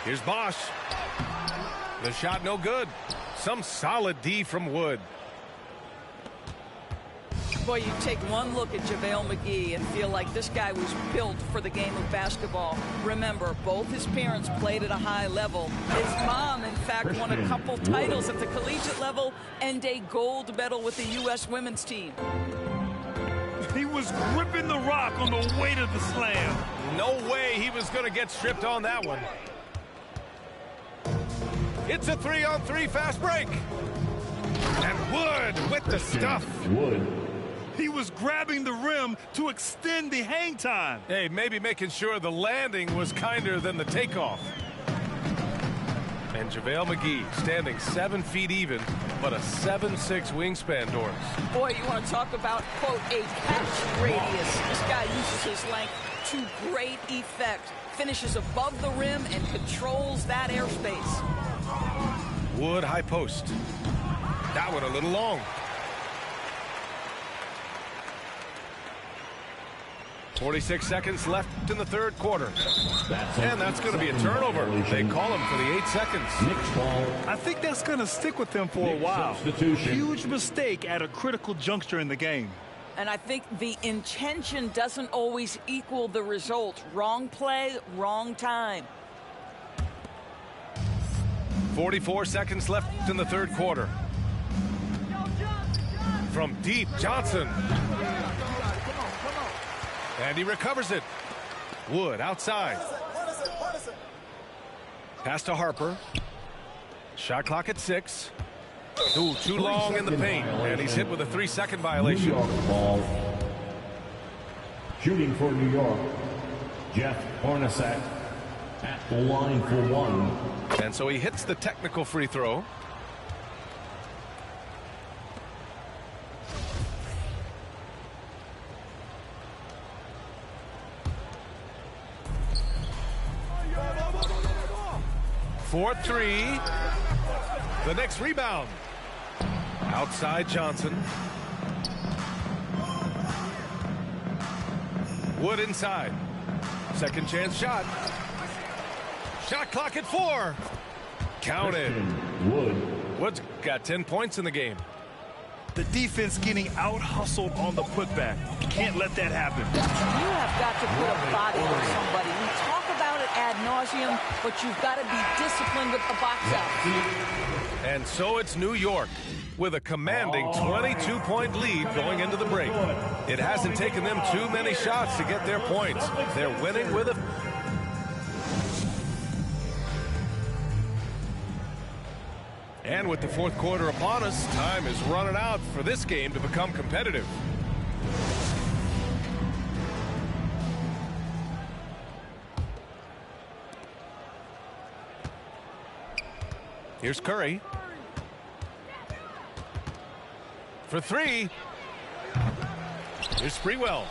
Here's Bosch. The shot no good. Some solid D from Wood. Boy, you take one look at JaVale McGee and feel like this guy was built for the game of basketball. Remember, both his parents played at a high level. His mom, in fact, won a couple titles at the collegiate level and a gold medal with the U.S. women's team. He was gripping the rock on the weight of the slam. No way he was going to get stripped on that one. It's a 3-on-3 fast break. And Wood with the stuff. Wood. He was grabbing the rim to extend the hang time. Hey, maybe making sure the landing was kinder than the takeoff. And JaVale McGee standing 7 feet even, but a 7'6" wingspan, Doris. Boy, you want to talk about, quote, a catch radius. This guy uses his length to great effect. Finishes above the rim and controls that airspace. Wood high post. That one a little long. 46 seconds left in the third quarter. And that's going to be a turnover. They call him for the 8 seconds. I think that's going to stick with them for a while. Huge mistake at a critical juncture in the game. And I think the intention doesn't always equal the result. Wrong play, wrong time. 44 seconds left in the third quarter. From deep, Johnson. And he recovers it. Wood outside. Pass to Harper. Shot clock at 6. Ooh, too long in the paint. And he's hit with a 3-second violation. New York ball. Shooting for New York, Jeff Hornacek at the line for 1. And so he hits the technical free throw. For 3. The next rebound. Outside Johnson. Wood inside. Second chance shot. Shot clock at 4. Counted. Wood. Wood's got 10 points in the game. The defense getting out-hustled on the putback. Can't let that happen. You have got to put a body on somebody. We talk about it ad nauseum, but you've got to be disciplined with the box out. And so it's New York with a commanding 22-point lead going into the break. It hasn't taken them too many shots to get their points. They're winning with a... And with the fourth quarter upon us, time is running out for this game to become competitive. Here's Curry. For 3. Here's Sprewell.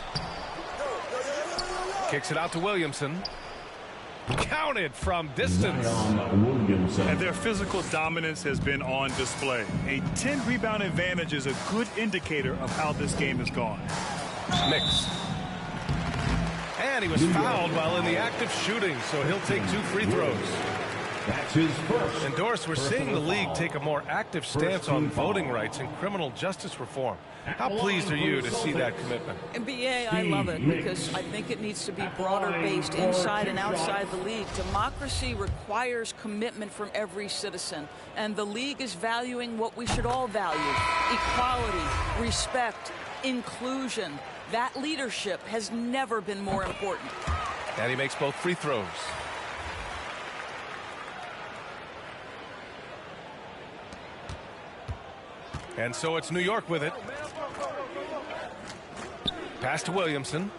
Kicks it out to Williamson. Counted from distance. And their physical dominance has been on display. A 10-rebound advantage is a good indicator of how this game has gone. Mix. And he was fouled while in the act of shooting, so he'll take 2 free throws. That's his first. And Doris, we're seeing the league take a more active stance on voting rights and criminal justice reform. How pleased are you to see that commitment? NBA, I love it because I think it needs to be broader based inside and outside the league. Democracy requires commitment from every citizen, and the league is valuing what we should all value: equality, respect, inclusion. That leadership has never been more important. And he makes both free throws. And so it's New York with it. Pass to Williamson.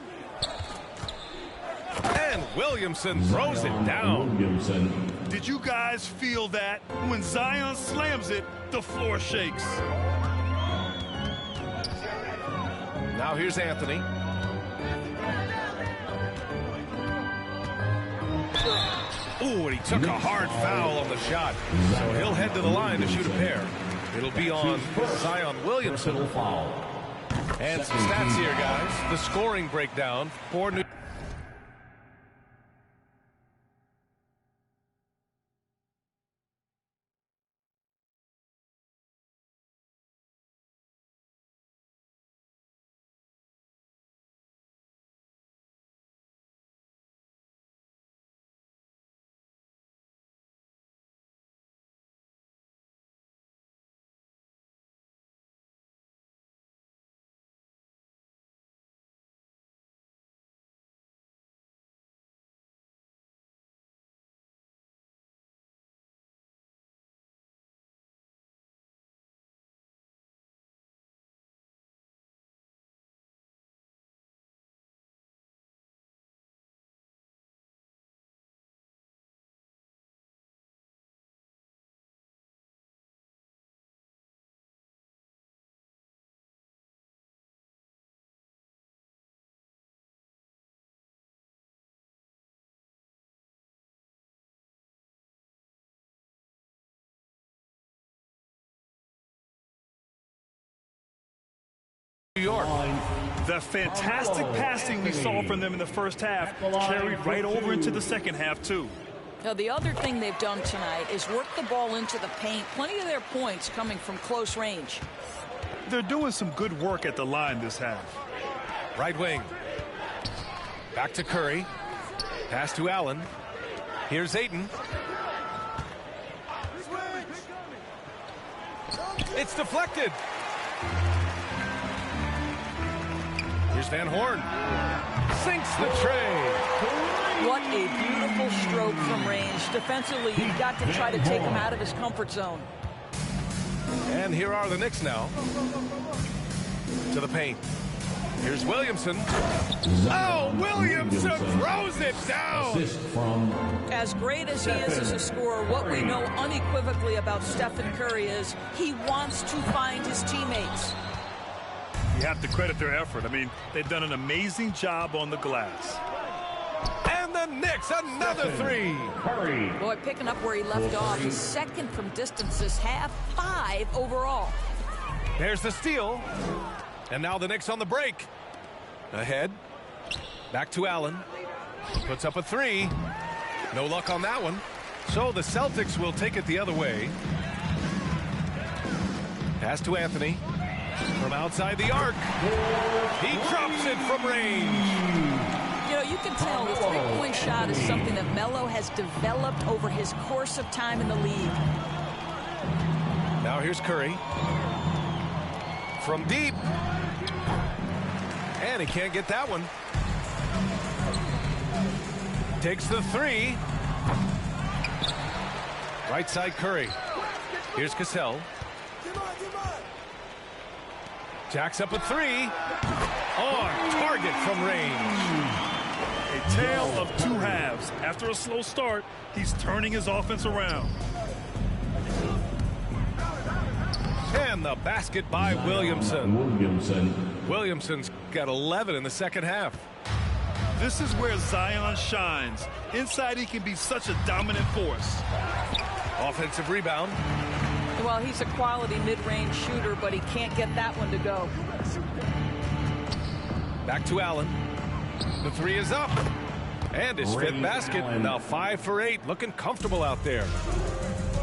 And Williamson throws it down. Did you guys feel that? When Zion slams it, the floor shakes. Now here's Anthony. Ooh, and he took a hard foul on the shot. So he'll head to the line to shoot a pair. It'll be on Zion Williamson. And some stats here, guys. The scoring breakdown for New York. New York. The fantastic passing we saw from them in the first half carried right over into the second half, too. Now, the other thing they've done tonight is work the ball into the paint. Plenty of their points coming from close range. They're doing some good work at the line this half. Right wing. Back to Curry. Pass to Allen. Here's Ayton. It's deflected. Here's Van Horn. Sinks the tray. What a beautiful stroke from range. Defensively, you've got to try to take him out of his comfort zone. And here are the Knicks now. To the paint. Here's Williamson. Oh, Williamson throws it down. As great as he is as a scorer, what we know unequivocally about Stephen Curry is he wants to find his teammates. You have to credit their effort. I mean, they've done an amazing job on the glass. And the Knicks, another three. Boy, picking up where he left off. He's second from distance this half, 5 overall. There's the steal. And now the Knicks on the break. Ahead. Back to Allen. Puts up a three. No luck on that one. So the Celtics will take it the other way. Pass to Anthony. From outside the arc. He drops it from range. You know, you can tell the three-point shot is something that Melo has developed over his course of time in the league. Now here's Curry. From deep. And he can't get that one. Takes the three. Right side Curry. Here's Cassell. Jacks up a three. On target from range. A tale of two halves. After a slow start, he's turning his offense around. And the basket by Williamson. Williamson's got 11 in the second half. This is where Zion shines. Inside, he can be such a dominant force. Offensive rebound. Well, he's a quality mid-range shooter, but he can't get that one to go. Back to Allen. The three is up. And his fifth basket. Now 5 for 8. Looking comfortable out there.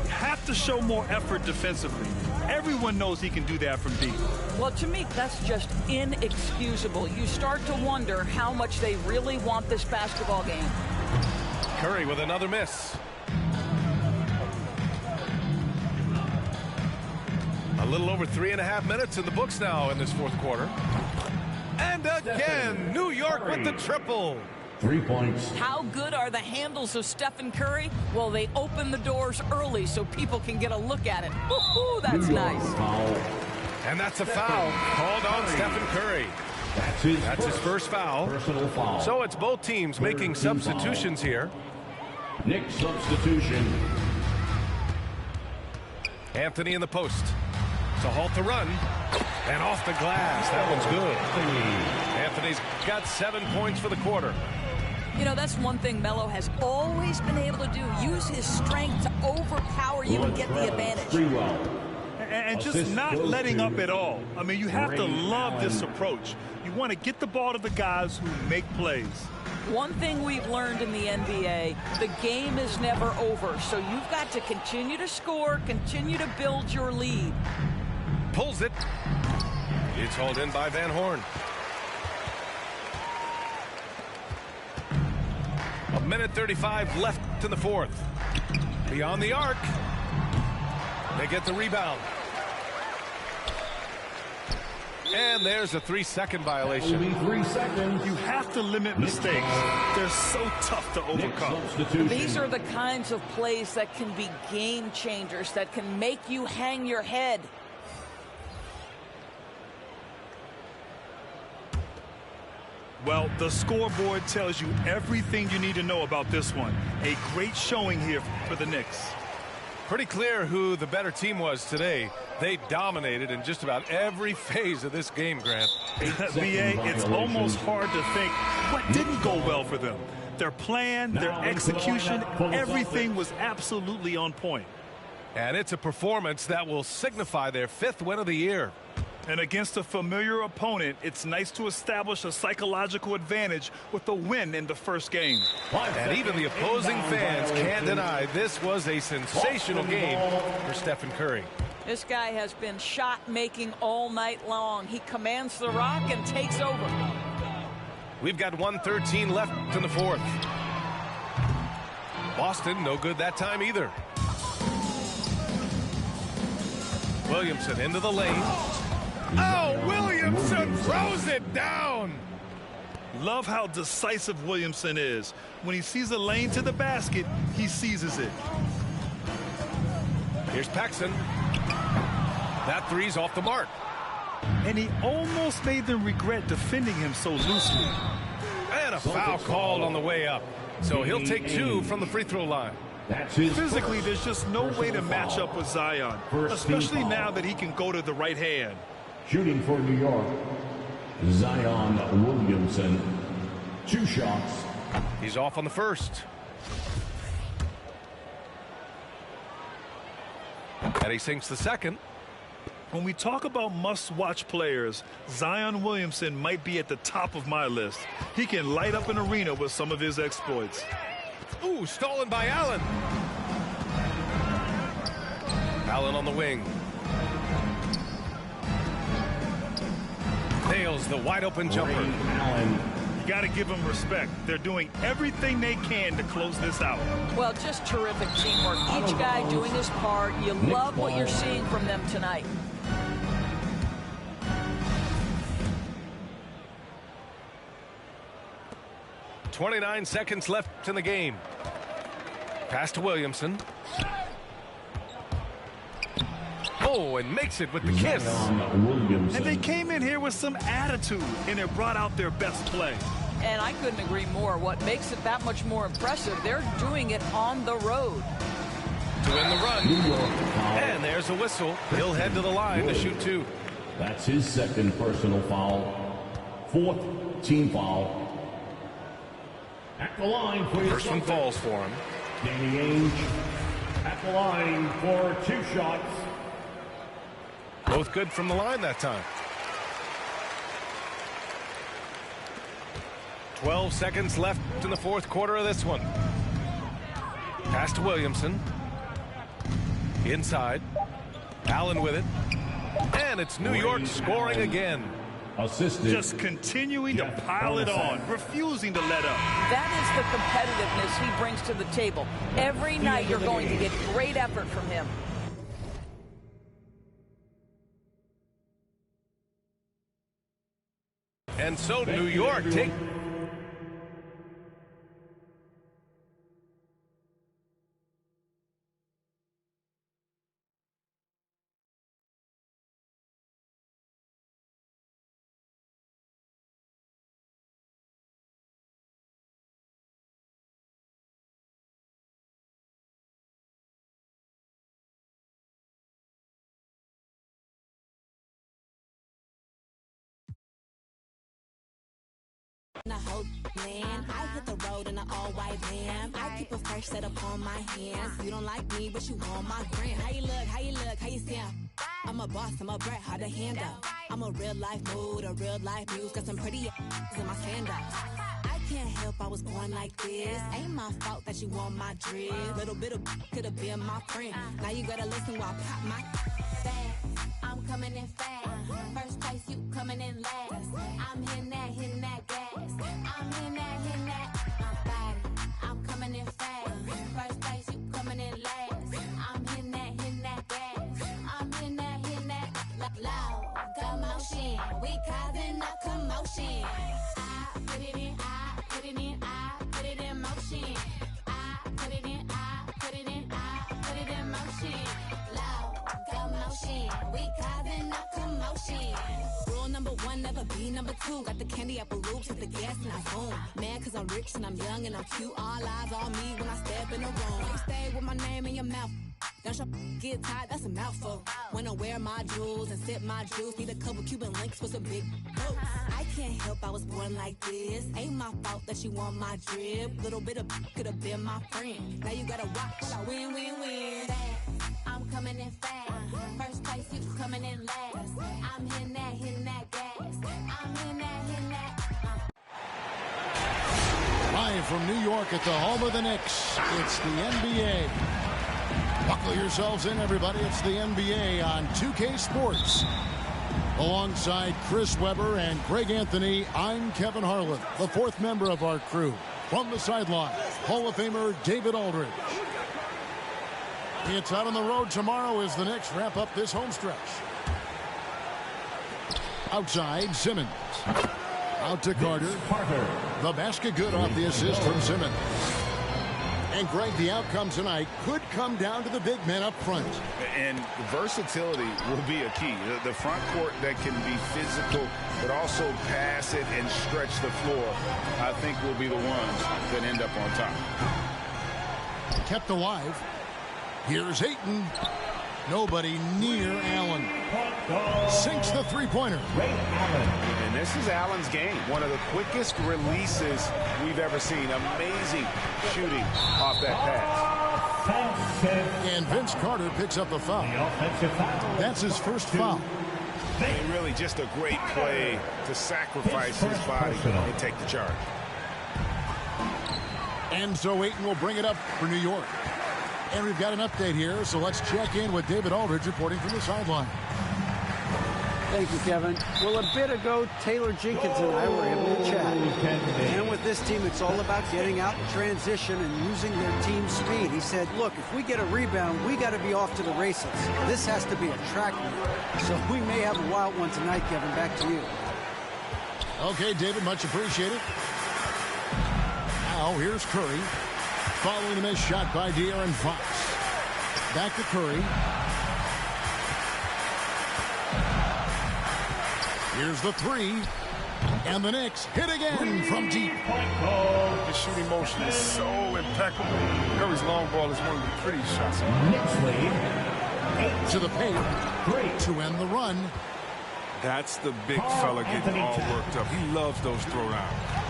Have to show more effort defensively. Everyone knows he can do that from deep. Well, to me, that's just inexcusable. You start to wonder how much they really want this basketball game. Curry with another miss. A little over 3.5 minutes in the books now in this fourth quarter. And again, New York with the triple. 3 points. How good are the handles of Stephen Curry? Well, they open the doors early so people can get a look at it. Woo-hoo, that's nice. And that's a foul called on Stephen Curry. That's his first foul. Personal foul. So it's both teams making substitutions here. Knicks substitution. Anthony in the post to halt the run. And off the glass. That one's good. Anthony's got 7 points for the quarter. You know, that's one thing Melo has always been able to do. Use his strength to overpower you and get the advantage. And just not letting up at all. I mean, you have to love this approach. You want to get the ball to the guys who make plays. One thing we've learned in the NBA, the game is never over. So you've got to continue to score, continue to build your lead. Pulls it. It's hauled in by Van Horn. A minute 35 left in the fourth. Beyond the arc. They get the rebound. And there's a 3-second violation. 3 seconds. You have to limit mistakes. They're so tough to overcome. These are the kinds of plays that can be game changers, that can make you hang your head. Well, the scoreboard tells you everything you need to know about this one. A great showing here for the Knicks. Pretty clear who the better team was today. They dominated in just about every phase of this game, Grant. BA, it's almost hard to think what didn't go well for them. Their plan, their execution, everything was absolutely on point. And it's a performance that will signify their 5th win of the year. And against a familiar opponent, it's nice to establish a psychological advantage with a win in the first game. And even the opposing fans can't deny this was a sensational game for Stephen Curry. This guy has been shot-making all night long. He commands the rock and takes over. We've got 1:13 left in the fourth. Boston, no good that time either. Williamson into the lane. Oh, Williamson throws it down. Love how decisive Williamson is. When he sees a lane to the basket, he seizes it. Here's Paxson. That three's off the mark. And he almost made them regret defending him so loosely. And a foul called on the way up. So he'll take 2 from the free throw line. Physically, there's just no way to match up with Zion, especially now that he can go to the right hand. Shooting for New York, Zion Williamson. 2 shots. He's off on the first. And he sinks the second. When we talk about must-watch players, Zion Williamson might be at the top of my list. He can light up an arena with some of his exploits. Ooh, stolen by Allen. Allen on the wing. Nails the wide-open jumper. Allen. You got to give them respect. They're doing everything they can to close this out. Well, just terrific teamwork. Each guy doing his part. You love what you're seeing from them tonight. .29 seconds left in the game. Pass to Williamson. Oh, and makes it with the kiss. And they came in here with some attitude, and it brought out their best play. And I couldn't agree more. What makes it that much more impressive, they're doing it on the road. To win the run. And there's a whistle. He'll head to the line to shoot 2. That's his second personal foul. 4th team foul. At the line for First one falls for him. Danny Ainge at the line for 2 shots. Both good from the line that time. 12 seconds left in the fourth quarter of this one. Pass to Williamson. Inside. Allen with it. And it's New York scoring again. Assisted. Just continuing to pile it on, refusing to let up. That is the competitiveness he brings to the table. Every night you're going to get great effort from him. And so New York take... I hit the road in an all-white van. I keep a fresh set up on my hands. You don't like me, but you want my brand. How you look, how you look, how you sound? I'm a boss, I'm a brat, hard to handle. I'm a real-life mood, a real-life muse. Got some pretty in my sandals. I can't help I was born like this. Ain't my fault that you want my drip. Little bit of could have been my friend. Now you gotta listen while I pop my fast. I'm coming in fast. First place, you coming in last. I'm hitting that gas. I'm hitting that body. I'm coming in fast. First place, you coming in last. I'm hitting that gas. I'm hitting that loud commotion. We causing a commotion. I put it in, I put it in, I put it in motion. I put it in, I put it in, I put it in motion. Loud commotion. We causing a commotion. Rule number 1, never be number 2. Got the candy apple loops, hit the gas and I boom. Man, cause I'm rich and I'm young and I'm cute. All eyes on me when I step in the room. You stay with my name in your mouth. Don't your get tired, that's a mouthful. When I wear my jewels and sip my juice, need a couple Cuban links with some big boots. I can't help I was born like this. Ain't my fault that you want my drip. Little bit of could have been my friend. Now you gotta watch, I win, win, win. I'm coming in fast. First place, you coming in last. I'm hitting that. from New York at the home of the Knicks. It's the NBA. Buckle yourselves in, everybody. It's the NBA on 2K Sports. Alongside Chris Webber and Greg Anthony, I'm Kevin Harlan, the fourth member of our crew. From the sideline, Hall of Famer David Aldridge. It's out on the road tomorrow as the Knicks wrap up this home stretch. Outside, Simmons. Out to Carter. The basket good off the assist from Simmons. And Greg, the outcome tonight could come down to the big men up front. And versatility will be a key. The front court that can be physical, but also pass it and stretch the floor, I think will be the ones that end up on top. Kept alive. Here's Ayton. Nobody near Allen. Sinks the three-pointer. And this is Allen's game. One of the quickest releases we've ever seen. Amazing shooting off that pass. And Vince Carter picks up the foul. That's his first foul. And really just a great play to sacrifice his body and take the charge. And so Ayton will bring it up for New York. And we've got an update here, so let's check in with David Aldridge reporting from the sideline. Thank you, Kevin. Well, a bit ago, Taylor Jenkins and I were able to chat. And with this team, it's all about getting out in transition and using their team speed. He said, look, if we get a rebound, we got to be off to the races. This has to be a track meet. So we may have a wild one tonight, Kevin. Back to you. Okay, David, much appreciated. Now, here's Curry. Following a missed shot by De'Aaron Fox. Back to Curry. Here's the three. And the Knicks hit again from deep. The shooting motion is so impeccable. Curry's long ball is one of the prettiest shots. Knicks lead. To the paint. To end the run. That's the big fella getting all worked up. He loves those throwdowns.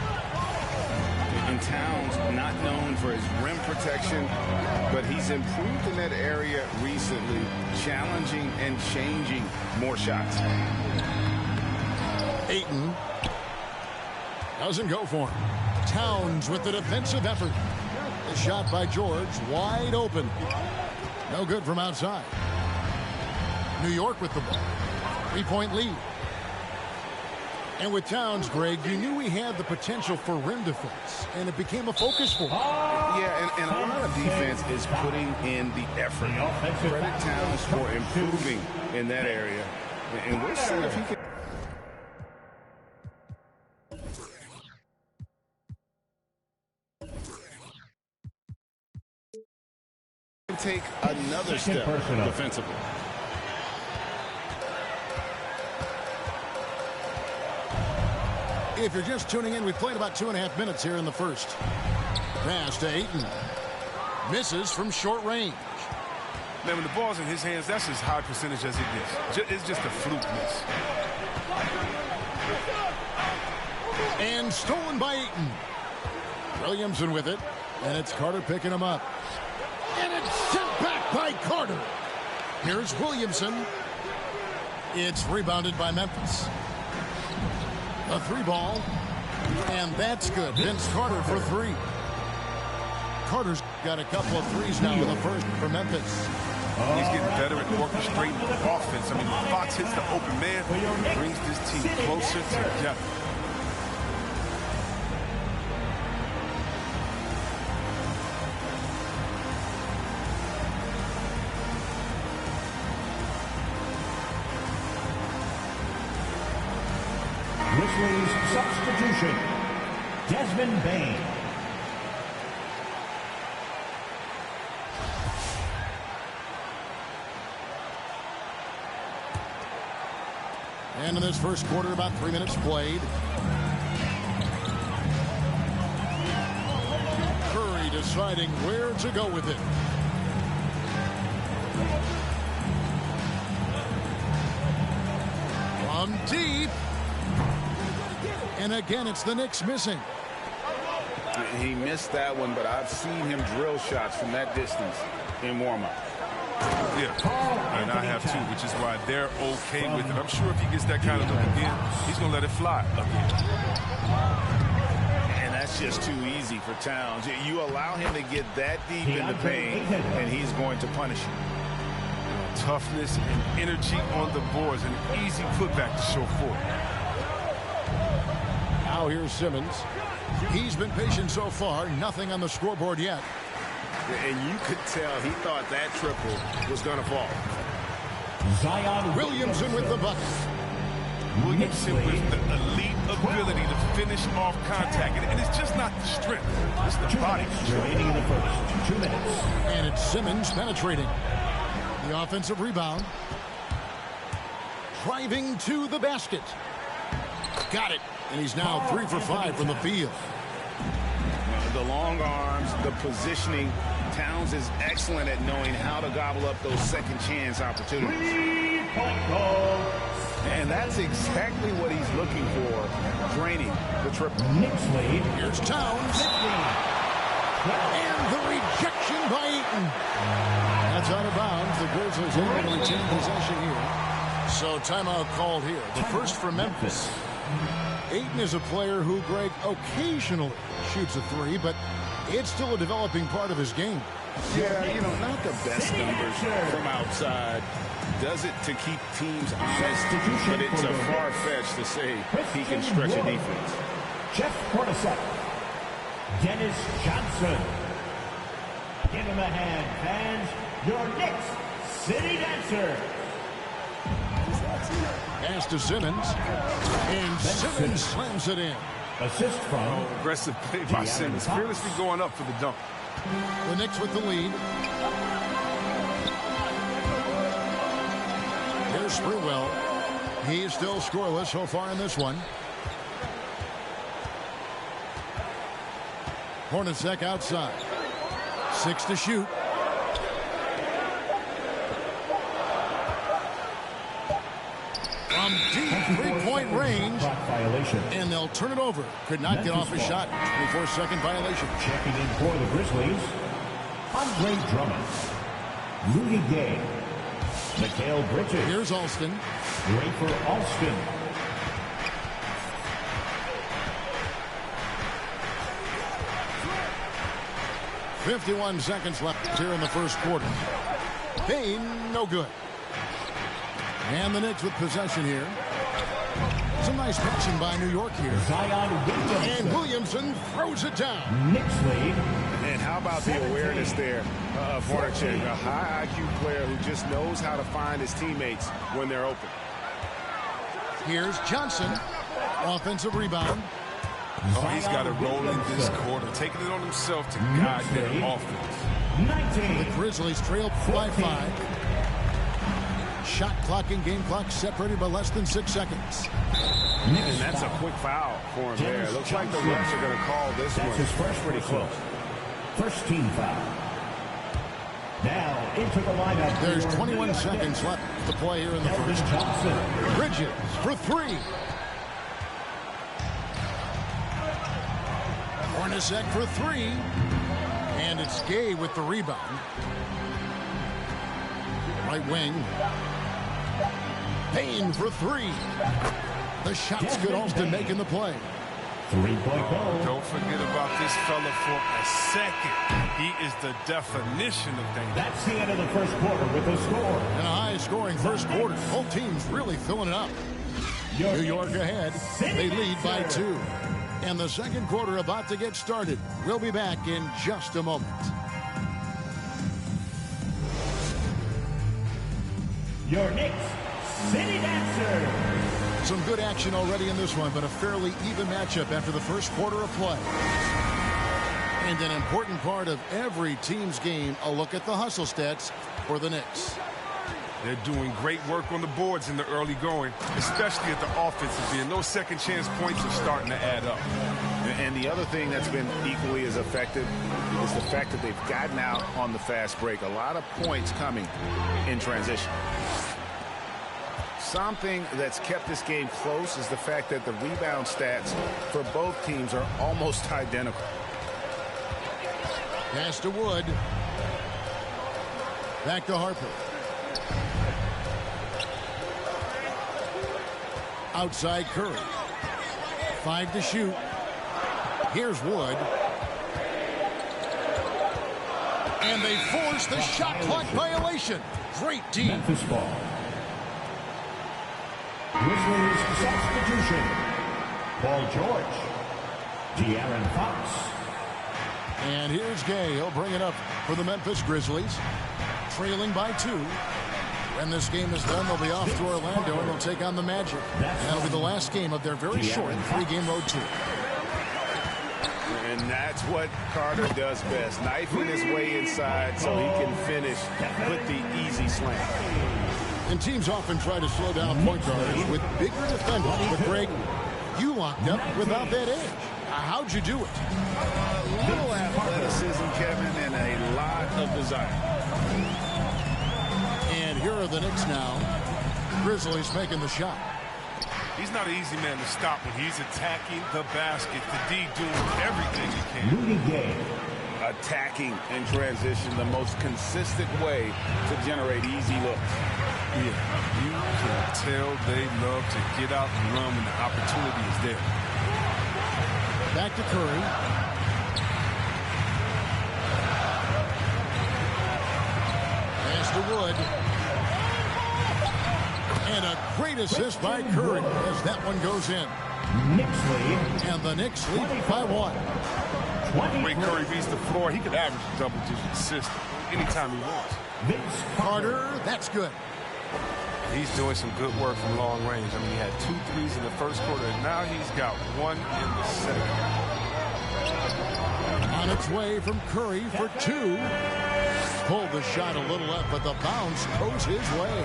And Towns, not known for his rim protection, but he's improved in that area recently, challenging and changing more shots. Ayton doesn't go for him. Towns with the defensive effort. The shot by George, wide open. No good from outside. New York with the ball. 3-point lead. And with Towns, Greg, you knew he had the potential for rim defense, and it became a focus for him. Yeah, and a lot of defense is putting in the effort. Credit Towns for improving in that area. And we'll see if he can take another step defensively. If you're just tuning in, we've played about 2.5 minutes here in the first. Pass to Ayton. Misses from short range. Man, when the ball's in his hands, that's as high percentage as it gets. It's just a fluke miss. And stolen by Ayton. Williamson with it. And it's Carter picking him up. And it's sent back by Carter. Here's Williamson. It's rebounded by Memphis. A three ball. And that's good. Vince Carter for three. Carter's got a couple of threes now in the first for Memphis. He's getting better at orchestrating the offense. I mean, when Fox hits the open man, he brings this team closer together. Grizzlies substitution. Desmond Bane. And in this first quarter, about 3 minutes played. Curry deciding where to go with it. From deep. And again, it's the Knicks missing. He missed that one, but I've seen him drill shots from that distance in warm-up. Yeah, and I have too, which is why they're okay with it. I'm sure if he gets that kind of look again, he's going to let it fly again. And that's It's just too easy for Towns. You allow him to get that deep in the paint, and he's going to punish you. Toughness and energy on the boards, an easy putback to show forth. Now here's Simmons. He's been patient so far, nothing on the scoreboard yet. And you could tell he thought that triple was going to fall. Zion Williamson with the bucket. Williamson with the elite ability to finish off contact. And it's just not the strength, it's the body. remaining in the first. 2 minutes. And it's Simmons penetrating. The offensive rebound. Driving to the basket. Got it. And he's now 3 for 5 from the field. The long arms, the positioning. Towns is excellent at knowing how to gobble up those second chance opportunities. And that's exactly what he's looking for, draining the triple. Here's Towns. And the rejection by Eaton. That's out of bounds. The Grizzlies able to retain possession here. So timeout called here. The first for Memphis. Ayton is a player who, Greg, occasionally shoots a three, but it's still a developing part of his game. Yeah, you know, not the best numbers from outside. Does it to keep teams honest, but it's a far-fetched to say he can stretch a defense. Jeff Hornacek. Dennis Johnson. Give him a hand, fans. Your Knicks City Dancer. Pass to Simmons. And Simmons slams it in. Assist from Aggressive play by Simmons, fearlessly going up for the dunk. The Knicks with the lead. Here's Sprewell. He is still scoreless so far in this one. Hornacek outside. 6 to shoot. From deep three-point range. And they'll turn it over. Could not get off his shot. 24-second violation. Checking in for the Grizzlies, Andre Drummond, Rudy Gay, Mikal Bridges. Here's Alston. Rafer Alston. .51 seconds left here in the first quarter. Payne, no good. And the Knicks with possession here. Some nice passing by New York here. And Williamson throws it down. Knicks lead. And how about the awareness there of Hornacek, a high IQ player who just knows how to find his teammates when they're open. Here's Johnson. Offensive rebound. Oh, he's got a role in this quarter, taking it on himself to guide their offense. The Grizzlies trail by 5. Shot clock and game clock separated by less than 6 seconds. And that's a quick foul for him there. Looks like the refs are going to call this one. That's his first pretty close. First team foul. Now into the lineup. There's 21 seconds left to play here in the first. Bridges for 3. Hornacek for 3. And it's Gay with the rebound. Right wing. Payne for 3. The shot's good. Alston making the play. 3-point goal. Don't forget about this fella for a second. He is the definition of danger. That's the end of the first quarter with a score. And a high-scoring first quarter. Both teams really filling it up. New York ahead. They lead by 2. And the second quarter about to get started. We'll be back in just a moment. Your Knicks City Dancer. Some good action already in this one, but a fairly even matchup after the first quarter of play. And an important part of every team's game, a look at the hustle stats for the Knicks. They're doing great work on the boards in the early going, especially at the offensive end. Those second chance points are starting to add up. And the other thing that's been equally as effective is the fact that they've gotten out on the fast break. A lot of points coming in transition. Something that's kept this game close is the fact that the rebound stats for both teams are almost identical. Pass to Wood. Back to Harper. Outside Curry. 5 to shoot. Here's Wood. And they force the shot clock violation. Great D. Memphis ball. Grizzlies substitution. Paul George. De'Aaron Fox. And here's Gay. He'll bring it up for the Memphis Grizzlies. Trailing by 2. When this game is done, they'll be off to Orlando and they'll take on the Magic. That'll be the last game of their very short 3-game road tour. And that's what Carter does best, knifing his way inside so he can finish with the easy slam. And teams often try to slow down point guards with bigger defenders. But Greg, you locked up without that edge. How'd you do it? A little athleticism, Kevin, and a lot of desire. And here are the Knicks now. Grizzlies making the shot. He's not an easy man to stop when he's attacking the basket. The D doing everything he can. Rudy Gay. Attacking in transition, the most consistent way to generate easy looks. Yeah, you can tell they love to get out and run when the opportunity is there. Back to Curry. Pass to Wood. And a great assist by Curry as that one goes in. Knicks lead. And the Knicks lead by 1. The way Curry beats the floor, he could average a double-digit assist anytime he wants. Vince Carter, that's good. He's doing some good work from long range. I mean, he had 2 threes in the first quarter, and now he's got 1 in the second. On its way from Curry for 2. Pulled the shot a little up, but the bounce goes his way.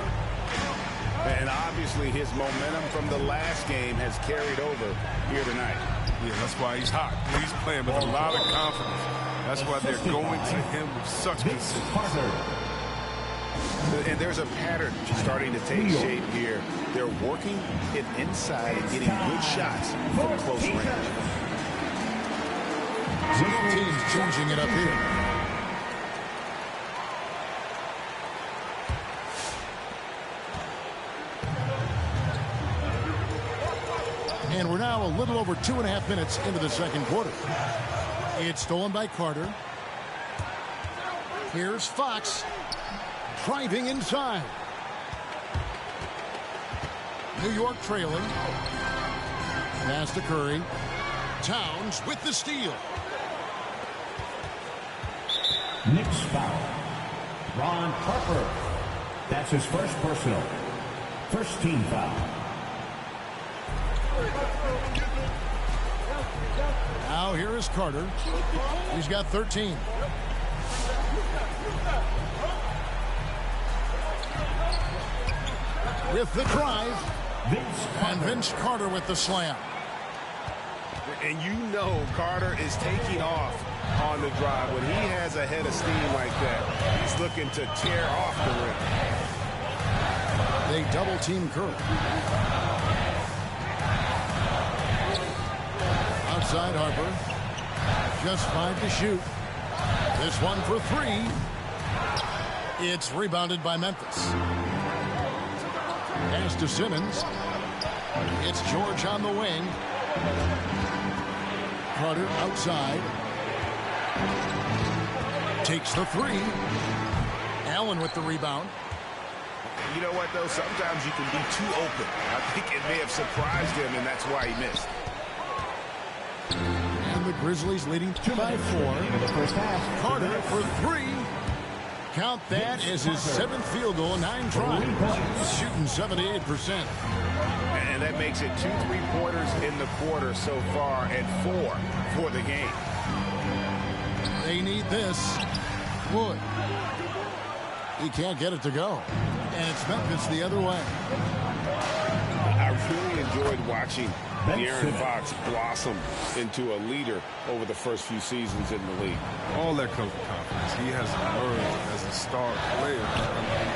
And obviously his momentum from the last game has carried over here tonight. Yeah, that's why he's hot. He's playing with a lot of confidence. That's why they're going to him with such consistency. And there's a pattern starting to take shape here. They're working it inside and getting good shots from close range. Teams changing it up here. And we're now a little over 2.5 minutes into the second quarter. It's stolen by Carter. Here's Fox. Driving inside. New York trailing. Pass to Curry. Towns with the steal. Knicks foul. Ron Harper. That's his first personal. First team foul. Now here is Carter. He's got 13. With the drive. And Vince Carter with the slam. And you know Carter is taking off on the drive. When he has a head of steam like that, he's looking to tear off the rim. They double team Curry. Outside Harper. Just 5 to shoot. This one for 3. It's rebounded by Memphis. Pass to Simmons. It's George on the wing. Carter outside. Takes the 3. Allen with the rebound. You know what, though? Sometimes you can be too open. I think it may have surprised him, and that's why he missed. And the Grizzlies leading 2 by 4 in the first half. Carter for 3. Count that as his 7th field goal, 9 tries. He's shooting 78%. And that makes it 2 3-pointers in the quarter so far and 4 for the game. They need this. Wood. He can't get it to go. And it's Memphis the other way. I really enjoyed watching De'Aaron Fox blossom into a leader over the first few seasons in the league. All that comes with confidence. He has emerged as a star player.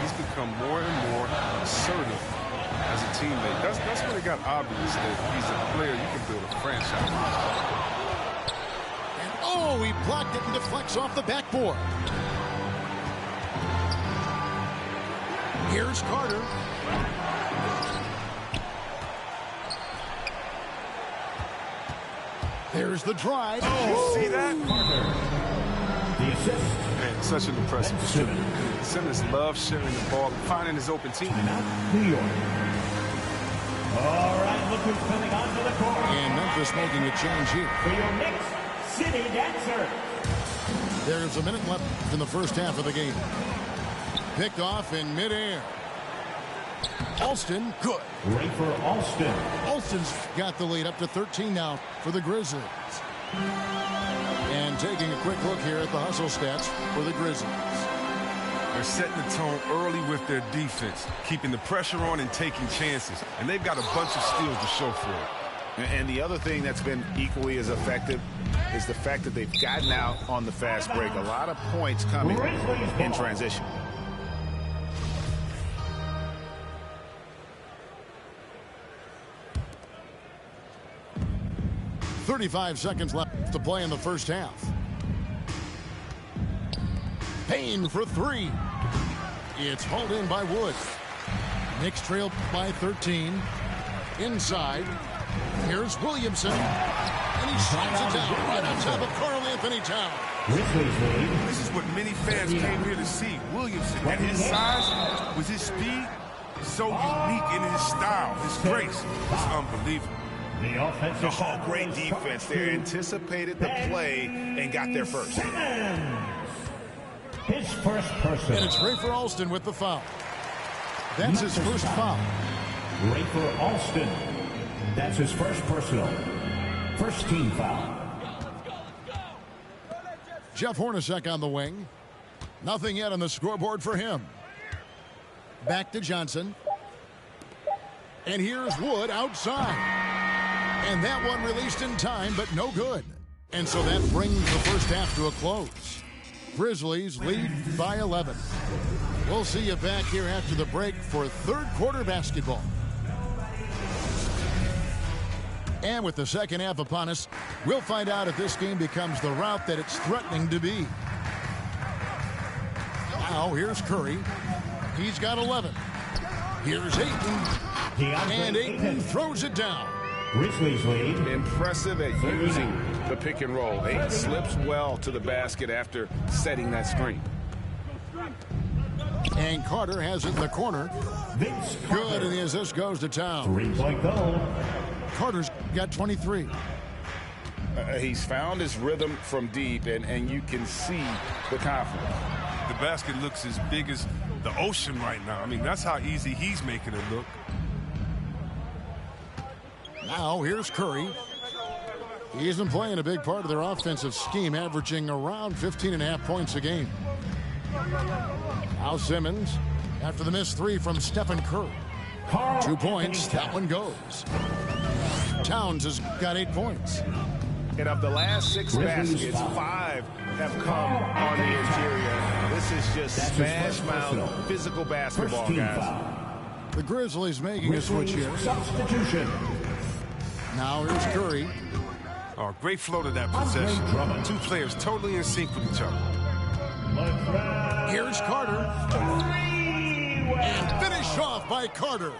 He's become more and more assertive as a teammate. That's when it got obvious that he's a player you can build a franchise with. And oh, he blocked it and deflects off the backboard. Here's Carter. There's the drive. Oh, see that? The assist. Man, such an impressive distributor. Simmons loves sharing the ball and finding his open team. New York. All right, look who's coming onto the court. And Memphis making a change here. For your next city dancer. There's a minute left in the first half of the game. Picked off in midair. Alston, good. Right for Alston. Alston's got the lead up to 13 now for the Grizzlies. And taking a quick look here at the hustle stats for the Grizzlies. They're setting the tone early with their defense, keeping the pressure on and taking chances. And they've got a bunch of steals to show for it. And the other thing that's been equally as effective is the fact that they've gotten out on the fast break. A lot of points coming in transition. .35 seconds left to play in the first half. Payne for three. It's hauled in by Wood. Knicks trail by 13. Inside. Here's Williamson. And he slides it down right on top of Karl-Anthony Towns. This is what many fans came here to see. Williamson, at his size, with his speed, so unique in his style, his grace. It's unbelievable. Oh, great defense there. Anticipated the play and got there first. His first personal. And it's Ray for Alston with the foul. That's his first foul. Ray for Alston. That's his first personal. First team foul. Jeff Hornacek on the wing. Nothing yet on the scoreboard for him. Back to Johnson. And here's Wood outside. And that one released in time, but no good. And so that brings the first half to a close. Grizzlies lead by 11. We'll see you back here after the break for third quarter basketball. And with the second half upon us, we'll find out if this game becomes the route that it's threatening to be. Now here's Curry. He's got 11. Here's Ayton. And Ayton throws it down. Grizzlies lead. Impressive at using the pick and roll. Ayton slips well to the basket after setting that screen. And Carter has it in the corner. Vince Good, and the assist goes to Towns. 3-point goal. Carter's got 23. He's found his rhythm from deep, and you can see the confidence. The basket looks as big as the ocean right now. I mean, that's how easy he's making it look. Now here's Curry. He's been playing a big part of their offensive scheme, averaging around 15.5 points a game. Now Simmons, after the missed three from Stephen Curry. 2 points, that one goes. Towns has got 8 points. And of the last 6 baskets, 5 have come on the interior. This is just smash mouth physical basketball, guys. The Grizzlies making a switch here. Substitution. Now here's Curry. Oh, great flow to that possession. Two players totally in sync with each other. Here's Carter. And finished off by Carter.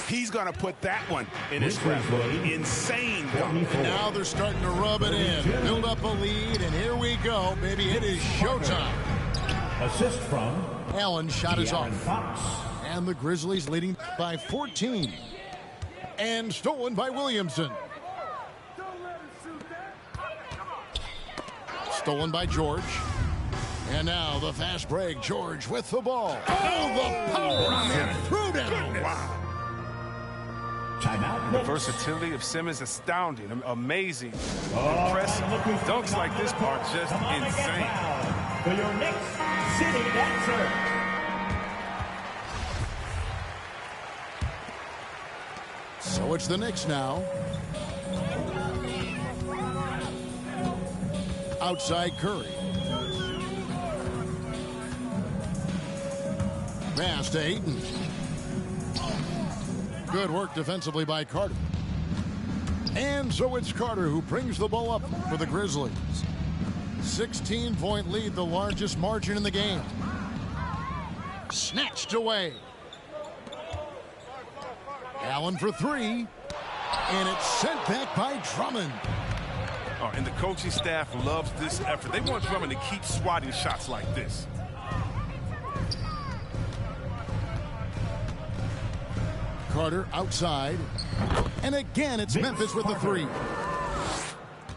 He's going to put that one in his grip. Insane dunk. Now they're starting to rub it in. Build up a lead, and here we go. Baby, it is showtime. Assist from Allen shot is off. Fox. And the Grizzlies leading by 14. And stolen by Williamson. Stolen by George. And now the fast break. George with the ball. Oh, the power on him. Threw down. Wow. Timeout. The versatility of Simmons astounding, amazing, impressive. Dunks like this are just insane. For your next city dancer. So it's the Knicks now. Outside Curry. Pass to Ayton. Good work defensively by Carter. And so it's Carter who brings the ball up for the Grizzlies. 16-point lead, the largest margin in the game. Snatched away. Allen for three. And it's sent back by Drummond. And the coaching staff loves this effort. They want Drummond to keep swatting shots like this. Carter outside. And again, it's Memphis with the three.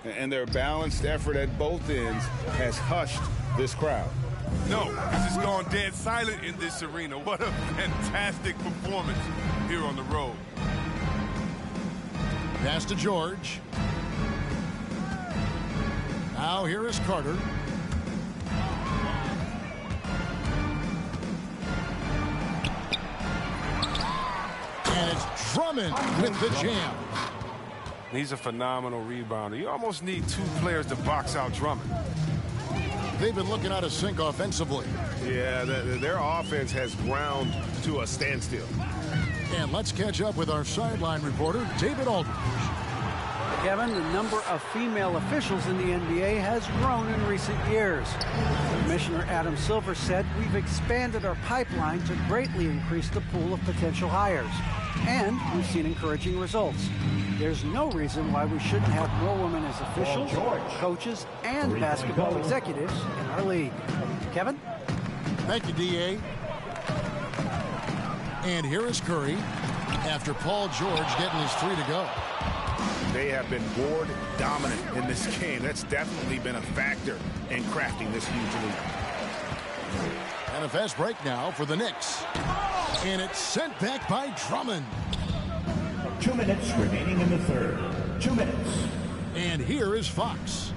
And their balanced effort at both ends has hushed this crowd. No, this has gone dead silent in this arena. What a fantastic performance here on the road. Pass to George. Now here is Carter. And it's Drummond with the jam. He's a phenomenal rebounder. You almost need two players to box out Drummond. They've been looking out of sync offensively. Yeah, their offense has ground to a standstill. And let's catch up with our sideline reporter, David Aldridge. Kevin, the number of female officials in the NBA has grown in recent years. Commissioner Adam Silver said, "We've expanded our pipeline to greatly increase the pool of potential hires. And we've seen encouraging results. There's no reason why we shouldn't have more women as officials, coaches, and basketball executives in our league." Kevin? Thank you, D.A. And here is Curry after Paul George getting his three to go. They have been board dominant in this game. That's definitely been a factor in crafting this huge lead. And a fast break now for the Knicks. And it's sent back by Drummond. 2 minutes remaining in the third. 2 minutes. And here is Fox.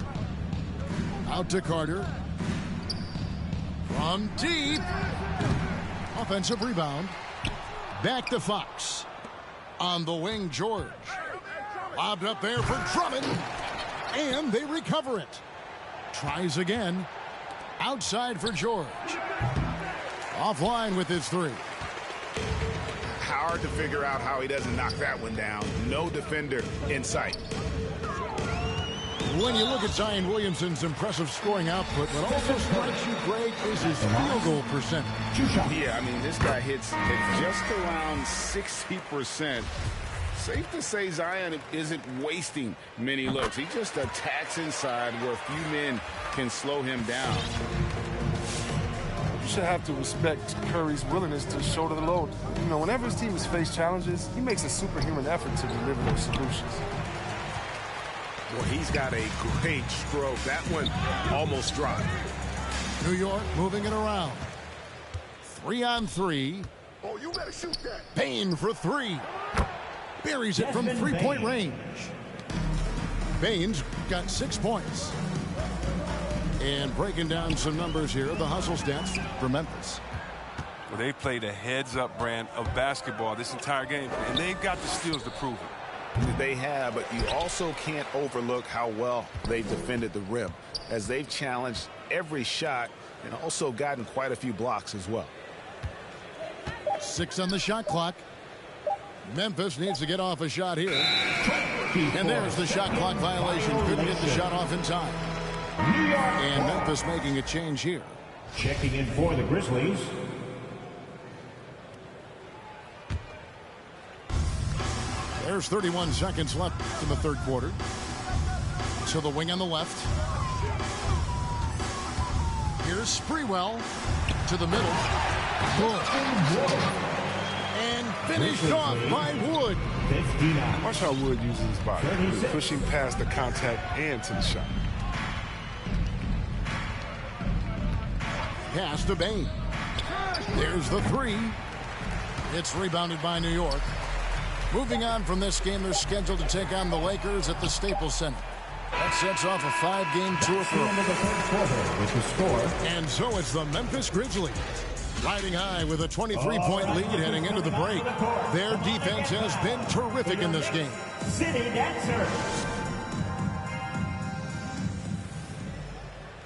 Out to Carter. From deep. Offensive rebound. Back to Fox. On the wing, George. Lobbed up there for Drummond. And they recover it. Tries again. Outside for George. Offline with his three. Hard to figure out how he doesn't knock that one down. No defender in sight. When you look at Zion Williamson's impressive scoring output, what also strikes you, Greg, is his field goal percentage. Yeah, I mean, this guy hits at just around 60%. Safe to say Zion isn't wasting many looks. He just attacks inside where few men can slow him down. You should have to respect Curry's willingness to shoulder the load. You know, whenever his team has faced challenges, he makes a superhuman effort to deliver those solutions. Well, he's got a great stroke. That one almost dropped. New York moving it around. 3-on-3. Oh, you better shoot that. Payne for three. Buries it from three-point range. Payne's got 6 points. And breaking down some numbers here, the hustle stats for Memphis. Well, they played a heads-up brand of basketball this entire game, and they've got the steals to prove it. They have, but you also can't overlook how well they've defended the rim, as they've challenged every shot and also gotten quite a few blocks as well. 6 on the shot clock. Memphis needs to get off a shot here. And there's the shot clock violation. Couldn't get the shot off in time. And Memphis making a change here. Checking in for the Grizzlies. There's 31 seconds left in the third quarter. So the wing on the left. Here's Sprewell to the middle. Boom. And finished off by Wood. 59. Watch how Wood uses his body, pushing past the contact and to the shot. Pass to Bane. There's the three. It's rebounded by New York. Moving on from this game, they're scheduled to take on the Lakers at the Staples Center. That sets off a 5-game tour for them. With the score. And so it's the Memphis Grizzlies. Riding high with a 23-point lead heading into the break. Their defense has been terrific in this game. City Dancers.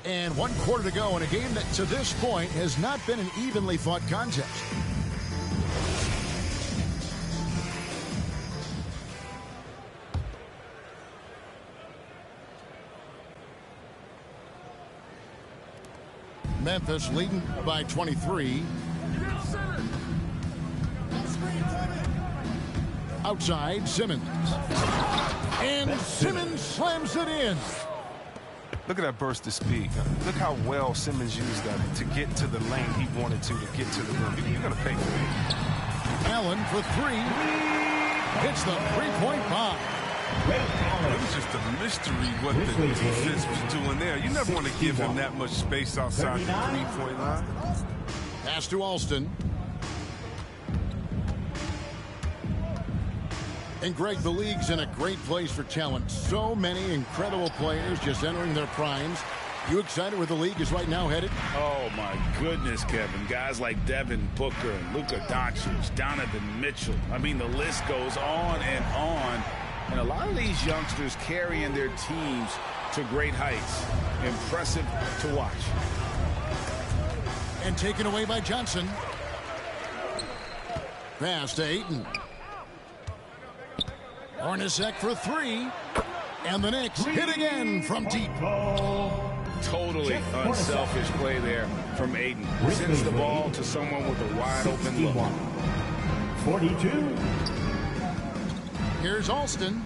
And 1 quarter to go in a game that to this point has not been an evenly fought contest. Memphis leading by 23. Outside, Simmons. And Simmons slams it in. Look at that burst of speed. Look how well Simmons used that to get to the lane he wanted to get to the rim. You're going to pay for it. Allen for three. Hits the three-point bomb. It was just a mystery what the defense was doing there. You never want to give him that much space outside the three-point line. Pass to Alston. And Greg, the league's in a great place for talent. So many incredible players just entering their primes. You excited where the league is right now headed? Oh, my goodness, Kevin. Guys like Devin Booker and Luka Doncic, Donovan Mitchell. I mean, the list goes on and on. And a lot of these youngsters carrying their teams to great heights. Impressive to watch. And taken away by Johnson. Pass to Ayton. Hornacek for three. And the Knicks hit again from deep. Totally unselfish play there from Ayton. Sends the ball to someone with a wide open look. 42. Here's Alston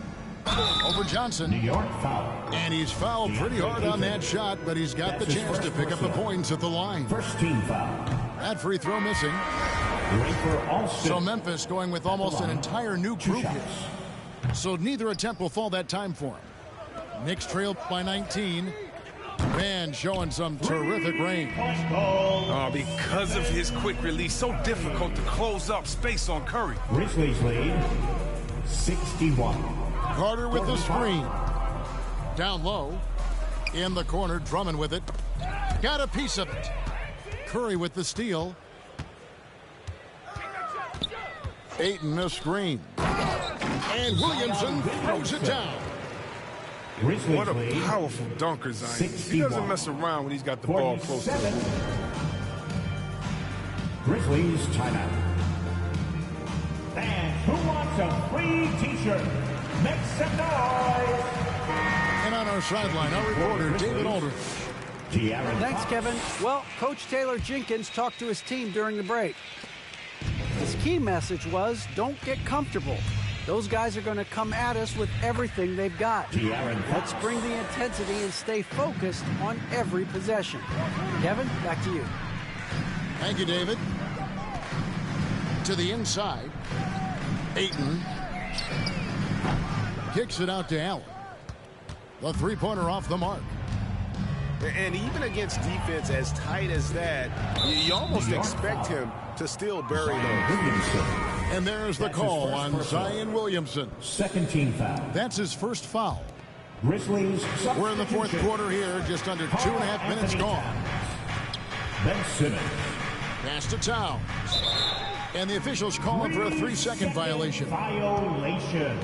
over Johnson. New York foul. And he's fouled pretty hard on that shot, but he's got the chance to pick up the points at the line. First team foul. That free throw missing. So Memphis going with almost an entire new group here. So neither attempt will fall that time for him. Knicks trail by 19. Man showing some terrific range. Oh, because of his quick release, so difficult to close up space on Curry. Grizzlies lead 61. Carter with the screen. Down low. In the corner, Drummond with it. Got a piece of it. Curry with the steal. Ayton a screen. And Williamson throws it down. What a powerful dunker, Zion. He doesn't mess around when he's got the ball close to him. Grizzlies timeout. And who wants a free t-shirt? Make some noise. And on our sideline, our reporter, David Aldridge. Thanks, Kevin. Well, Coach Taylor Jenkins talked to his team during the break. His key message was, don't get comfortable. Those guys are going to come at us with everything they've got. Let's bring the intensity and stay focused on every possession. Kevin, back to you. Thank you, David. To the inside. Ayton kicks it out to Allen. The three-pointer off the mark. And even against defense as tight as that, you almost expect him to still bury those. And there's the call on Zion Williamson. Second team foul. That's his first foul. Grizzlies. We're in the fourth quarter here, just under 2.5 minutes gone. Ben Simmons. Pass to Towns. And the officials calling for a 3-second violation. Violation.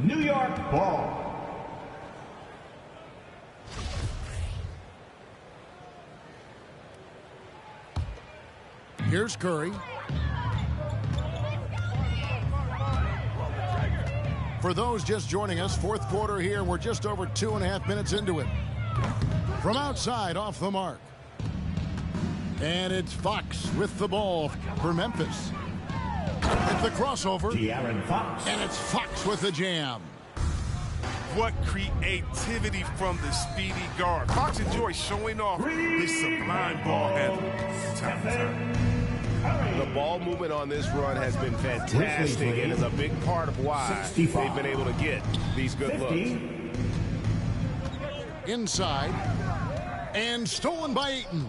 New York ball. Here's Curry. For those just joining us, fourth quarter here. We're just over 2.5 minutes into it. From outside, off the mark. And it's Fox with the ball for Memphis. It's the crossover. De'Aaron Fox. And it's Fox with the jam. What creativity from the speedy guard. Fox enjoys showing off his sublime ball handling. The ball movement on this run has been fantastic and is a big part of why 65. they've been able to get these good 50. looks. Inside. And stolen by Ayton.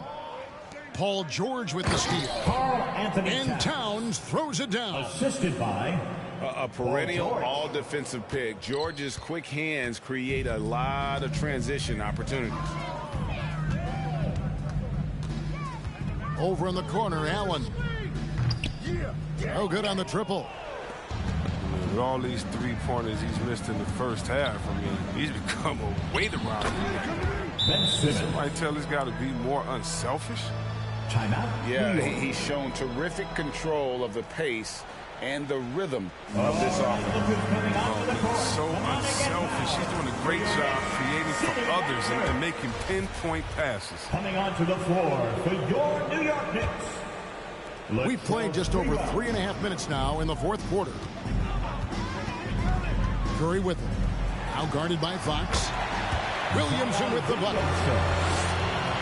Paul George with the steal. Karl Anthony And Towns throws it down. Assisted by A perennial all-defensive pick. George's quick hands create a lot of transition opportunities. Over in the corner, Allen. Oh, good on the triple. With all these three-pointers he's missed in the first half, I mean, he's become a weight around here. Ben Simmons. Somebody tell this guy to be more unselfish. Timeout. Yeah, he's shown terrific control of the pace and the rhythm of this offense. So unselfish. He's doing a great job creating for others and making pinpoint passes. Coming onto the floor for your New York Knicks. We played just over 3.5 minutes now in the fourth quarter. Curry with it. Now guarded by Fox. Williamson with the bucket.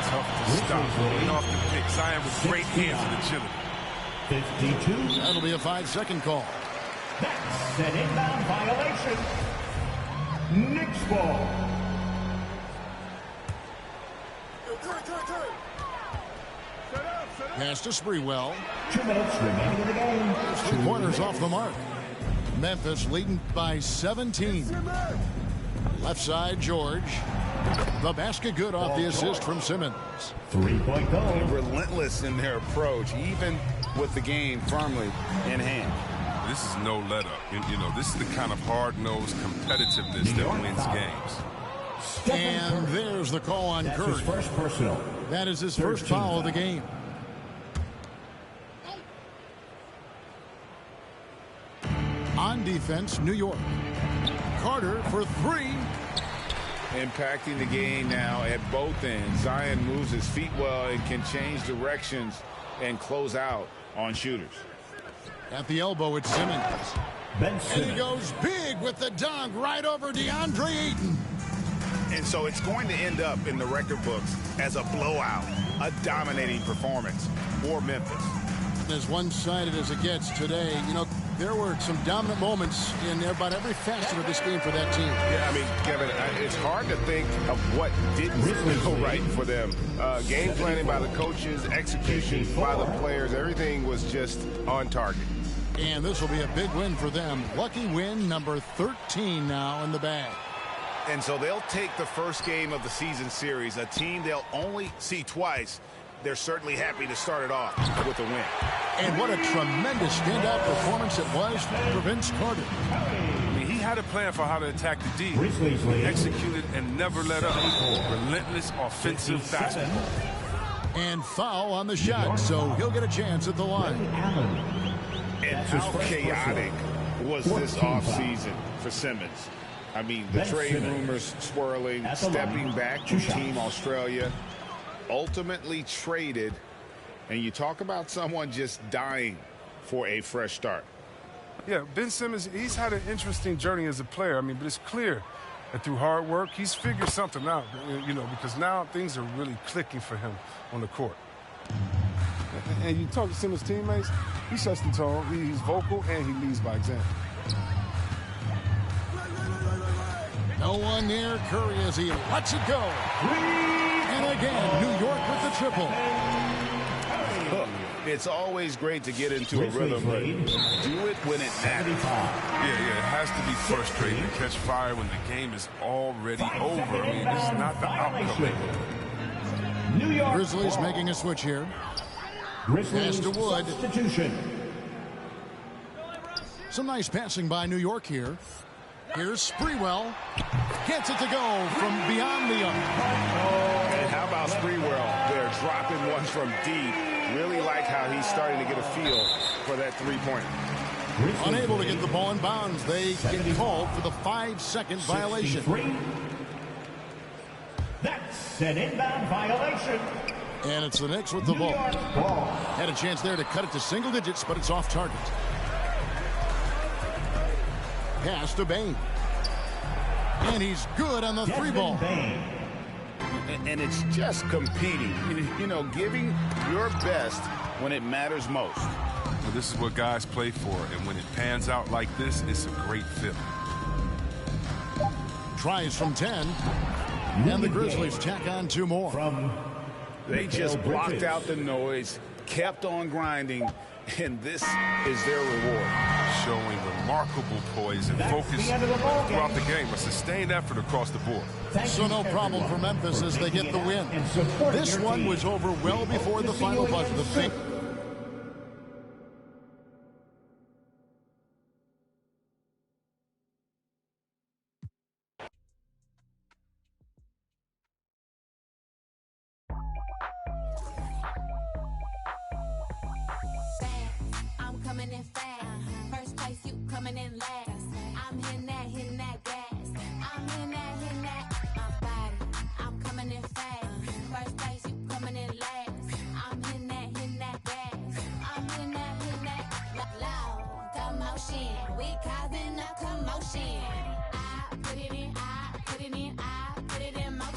Tough to stop. Going off the pick. Zion with great hands and agility. 52. That'll be a 5-second call. That's an inbound violation. Knicks ball. Pass to Sprewell. 2 minutes remaining in the game. 2 pointers off the mark. Memphis leading by 17. Left side, George. The basket good off the assist from Simmons. 3-point goal. Relentless in their approach, even with the game firmly in hand. This is no let up. You know, this is the kind of hard-nosed competitiveness that wins games. And there's the call on Curry. His first personal. That is his first foul of the game. On defense, New York. Carter for 3. Impacting the game now at both ends. Zion moves his feet well and can change directions and close out on shooters. At the elbow, it's Simmons. And he goes big with the dunk right over DeAndre Ayton. And so it's going to end up in the record books as a blowout, a dominating performance for Memphis. As one-sided as it gets today, you know, there were some dominant moments in about every facet of this game for that team. Yeah, I mean, Kevin, it's hard to think of what didn't go right for them. Game planning by the coaches, execution by the players, everything was just on target. And this will be a big win for them. Lucky win number 13 now in the bag. And so they'll take the first game of the season series, a team they'll only see twice. They're certainly happy to start it off with a win. And what a tremendous standout performance it was for Vince Carter. I mean, he had a plan for how to attack the D. He executed and never let up. Relentless offensive basketball. And foul on the shot, so he'll get a chance at the line. And how chaotic was this offseason for Simmons? I mean, the trade rumors swirling, stepping back to Team Australia, ultimately traded, and you talk about someone just dying for a fresh start. Yeah, Ben Simmons, he's had an interesting journey as a player. I mean, but it's clear that through hard work, he's figured something out, you know, because now things are really clicking for him on the court. And you talk to Simmons' teammates, he sets the tone, he's vocal, and he leads by example. No one near Curry as he lets it go. And again, New York with the triple. Look, it's always great to get into a rhythm, but do it when it matters. Yeah, it has to be frustrating to catch fire when the game is already over. I mean, it's not the outcome. Grizzlies making a switch here. Pass to Wood. Some nice passing by New York here. Here's Sprewell. Gets it to go from beyond the arc. And how about Sprewell? They're dropping ones from deep. Really like how he's starting to get a feel for that three-pointer. Unable to get the ball in bounds. They get called for the 5-second violation. That's an inbound violation. And it's the Knicks with the ball. Had a chance there to cut it to single digits, but it's off target. Pass to Bane. And he's good on the three ball. And it's just competing. You know, giving your best when it matters most. Well, this is what guys play for, and when it pans out like this, it's a great feeling. Tries from 10. And the Grizzlies tack on 2 more. They just blocked out the noise, kept on grinding, and this is their reward. Showing remarkable poise and focus throughout the game. A sustained effort across the board. So no problem for Memphis as they get the win. This one was over well before the final buzzer. I'm coming in fast. First place, you coming in last. I'm hitting that gas. I'm hitting that, my body. I'm coming in fast. First place, you coming in last. I'm hitting that gas. I'm hitting that, loud commotion. We causing a commotion. I put it in my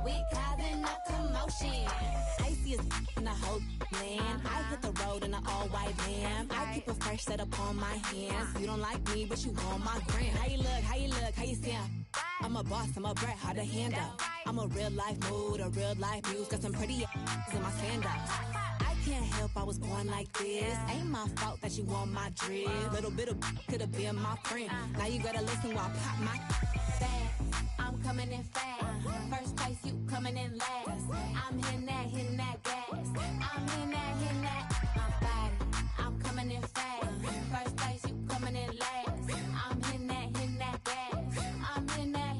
We causing a commotion. Icy as in the whole land. I hit the road in an all-white van. I keep a fresh set up on my hands. You don't like me, but you want my gram. How you look, how you look, how you sound? I'm a boss, I'm a brat, hard to handle. I'm a real-life mood, a real-life muse. Got some pretty in my sandals. I can't help I was born like this. Ain't my fault that you want my drip. Little bit of could have been my friend. Now you gotta listen while I pop my fast. I'm coming in fast. First place, you coming in last. I'm hitting that gas. I'm hitting that. My body, I'm coming in fast. First place, you coming in last. I'm hitting that gas. I'm hitting that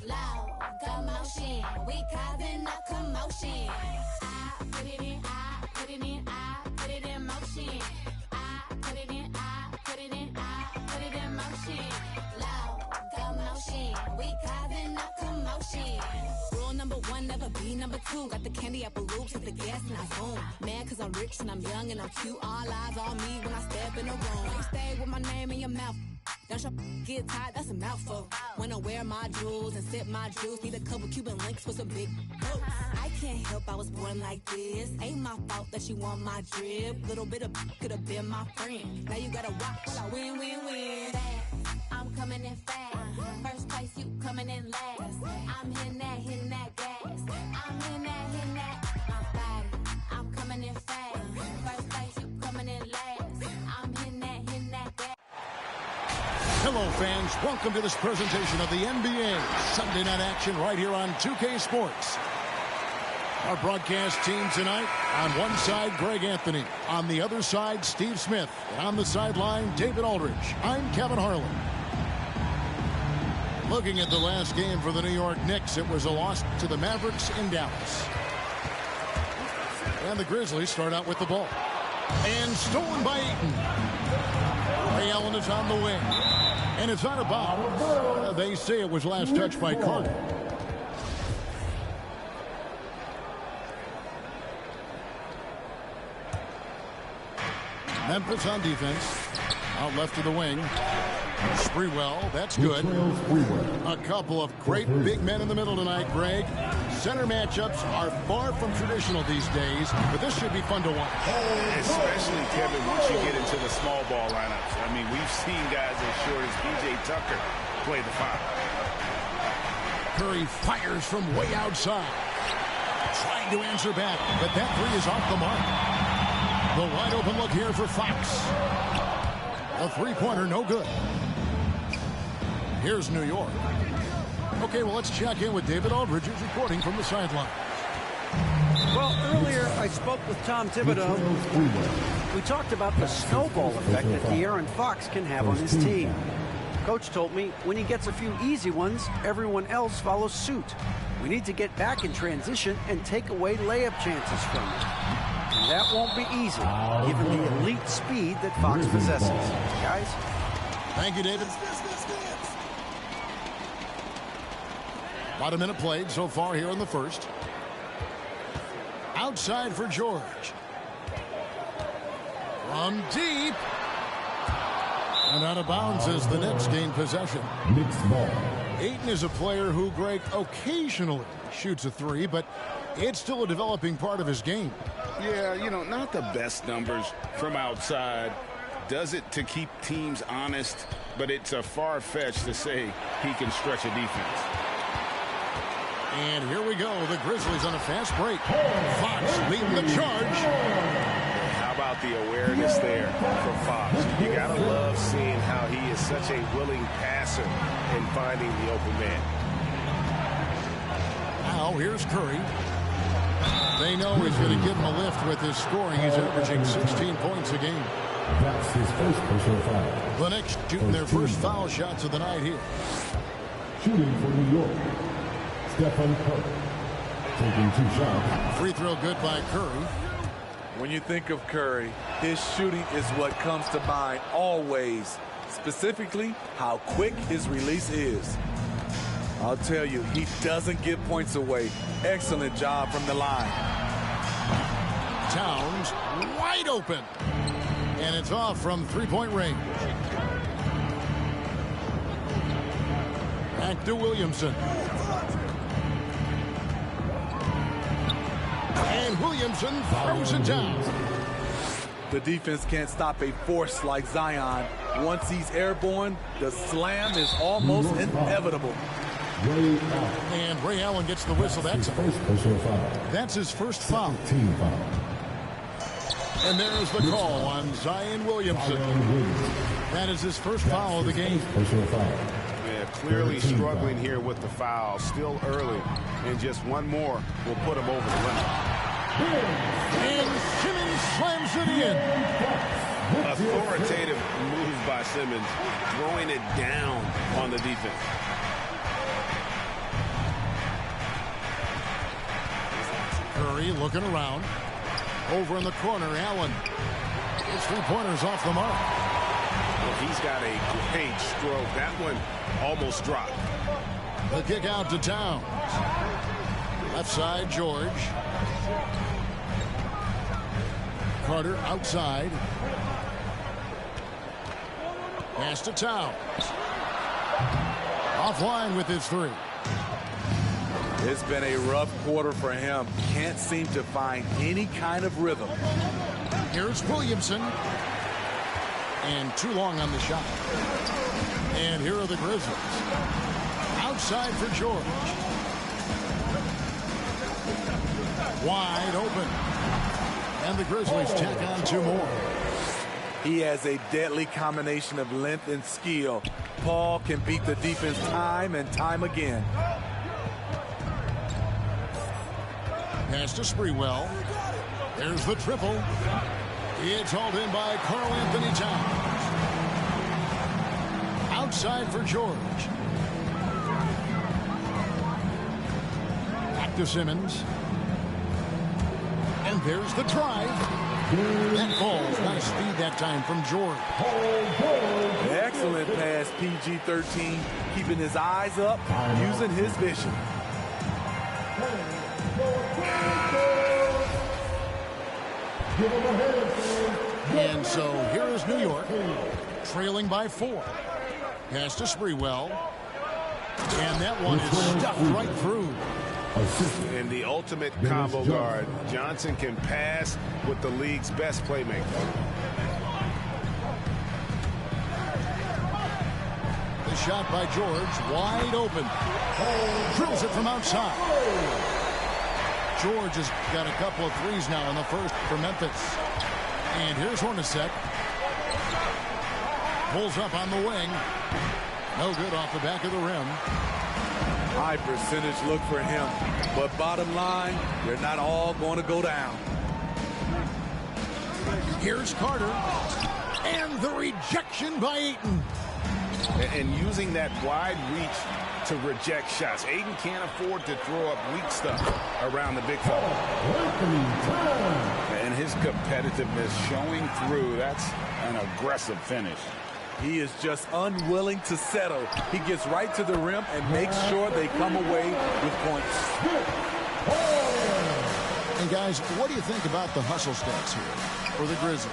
loud commotion. We causing a commotion. I put it in, I put it in, I put it in motion. I put it in, I put it in, I put it in motion. Loud commotion. We causing a commotion. Rule number one, never be number two. Got the candy apple loops, hit the gas and I boom. Mad cause I'm rich and I'm young and I'm cute. All eyes on me when I step in the room. You stay with my name in your mouth. Don't your get tired, that's a mouthful. Wanna wear my jewels and sip my juice. Need a couple Cuban links with some big boots. I can't help I was born like this. Ain't my fault that you want my drip. Little bit of could have been my friend. Now you gotta watch while I win. Fast, I'm coming in fast. First place, you coming in last. I'm hitting that gas. I'm hitting that. My body, I'm coming in fast. First place, you coming in last. I'm hitting that gas. Hello, fans. Welcome to this presentation of the NBA Sunday Night Action right here on 2K Sports. Our broadcast team tonight, on one side, Greg Anthony. On the other side, Steve Smith. And on the sideline, David Aldridge. I'm Kevin Harlan. Looking at the last game for the New York Knicks, it was a loss to the Mavericks in Dallas. And the Grizzlies start out with the ball. And stolen by Ayton. Ray Allen is on the wing. And it's out of bounds. They say it was last touched by Carter. Memphis on defense. Out left to the wing. Sprewell, that's good. A couple of great big men in the middle tonight, Greg. Center matchups are far from traditional these days, but this should be fun to watch. Especially, Kevin, once you get into the small ball lineups. I mean, we've seen guys as short as P.J. Tucker play the five. Curry fires from way outside. Trying to answer back, but that three is off the mark. The wide open look here for Fox. A three-pointer, no good. Here's New York. Okay, well, let's check in with David Aldridge, who's reporting from the sideline. Well, earlier I spoke with Tom Thibodeau. We talked about the snowball effect that De'Aaron Fox can have on his team. Coach told me when he gets a few easy ones, everyone else follows suit. We need to get back in transition and take away layup chances from him. And that won't be easy, given the elite speed that Fox possesses. Guys? Thank you, David. About a minute played so far here in the first. Outside for George. From deep. And out of bounds as the Knicks gain possession. Knicks ball. Ayton is a player who, Greg, occasionally shoots a three, but it's still a developing part of his game. Yeah, you know, not the best numbers from outside. Does it to keep teams honest, but it's a far-fetch to say he can stretch a defense. And here we go. The Grizzlies on a fast break. Fox leading the charge. How about the awareness there from Fox? You got to love seeing how he is such a willing passer in finding the open man. Now here's Curry. They know he's going to give him a lift with his scoring. He's averaging 16 points a game. That's his first personal foul. The Knicks shooting their first foul shots of the night here. Shooting for New York, Stephen Curry. Taking 2 shots. Free throw good by Curry. When you think of Curry, his shooting is what comes to mind always. Specifically, how quick his release is. I'll tell you, he doesn't give points away. Excellent job from the line. Towns wide open. And it's off from three-point range. Back to Williamson. And Williamson throws it down. The defense can't stop a force like Zion. Once he's airborne, the slam is almost inevitable. And Ray Allen gets the whistle. That's his first foul. And there's the call on Zion Williamson. That is his first foul of the game. Yeah, clearly struggling here with the foul. Still early. And just one more will put him over the limit. And Simmons slams it in. Authoritative move by Simmons, throwing it down on the defense. Curry looking around. Over in the corner, Allen. His three-pointers off the mark. Well, he's got a great stroke. That one almost dropped. The kick out to Towns. Left side, George. Carter outside. Pass to Towns. Offline with his three. It's been a rough quarter for him. Can't seem to find any kind of rhythm. Here's Williamson. And too long on the shot. And here are the Grizzlies. Outside for George. Wide open. And the Grizzlies tack on two more. He has a deadly combination of length and skill. Paul can beat the defense time and time again. Pass to Sprewell. There's the triple. It's hauled in by Karl Anthony Towns. Outside for George. Back to Simmons. And there's the drive. That falls. Nice speed that time from George. Excellent pass, PG-13. Keeping his eyes up, using his vision. And so here is New York, trailing by 4. Pass to Sprewell. And that one is stuffed right through. And the ultimate combo guard. Johnson can pass with the league's best playmaker. The shot by George, wide open. Drills it from outside. George has got a couple of threes now in the first for Memphis. And here's Hornacek. Pulls up on the wing. No good off the back of the rim. High percentage look for him. But bottom line, they're not all going to go down. Here's Carter. And the rejection by Ayton. And using that wide reach to reject shots. Ayton can't afford to throw up weak stuff around the big fella. And his competitiveness showing through. That's an aggressive finish. He is just unwilling to settle. He gets right to the rim and makes sure they come away with points. And guys, what do you think about the hustle stats here for the Grizzlies?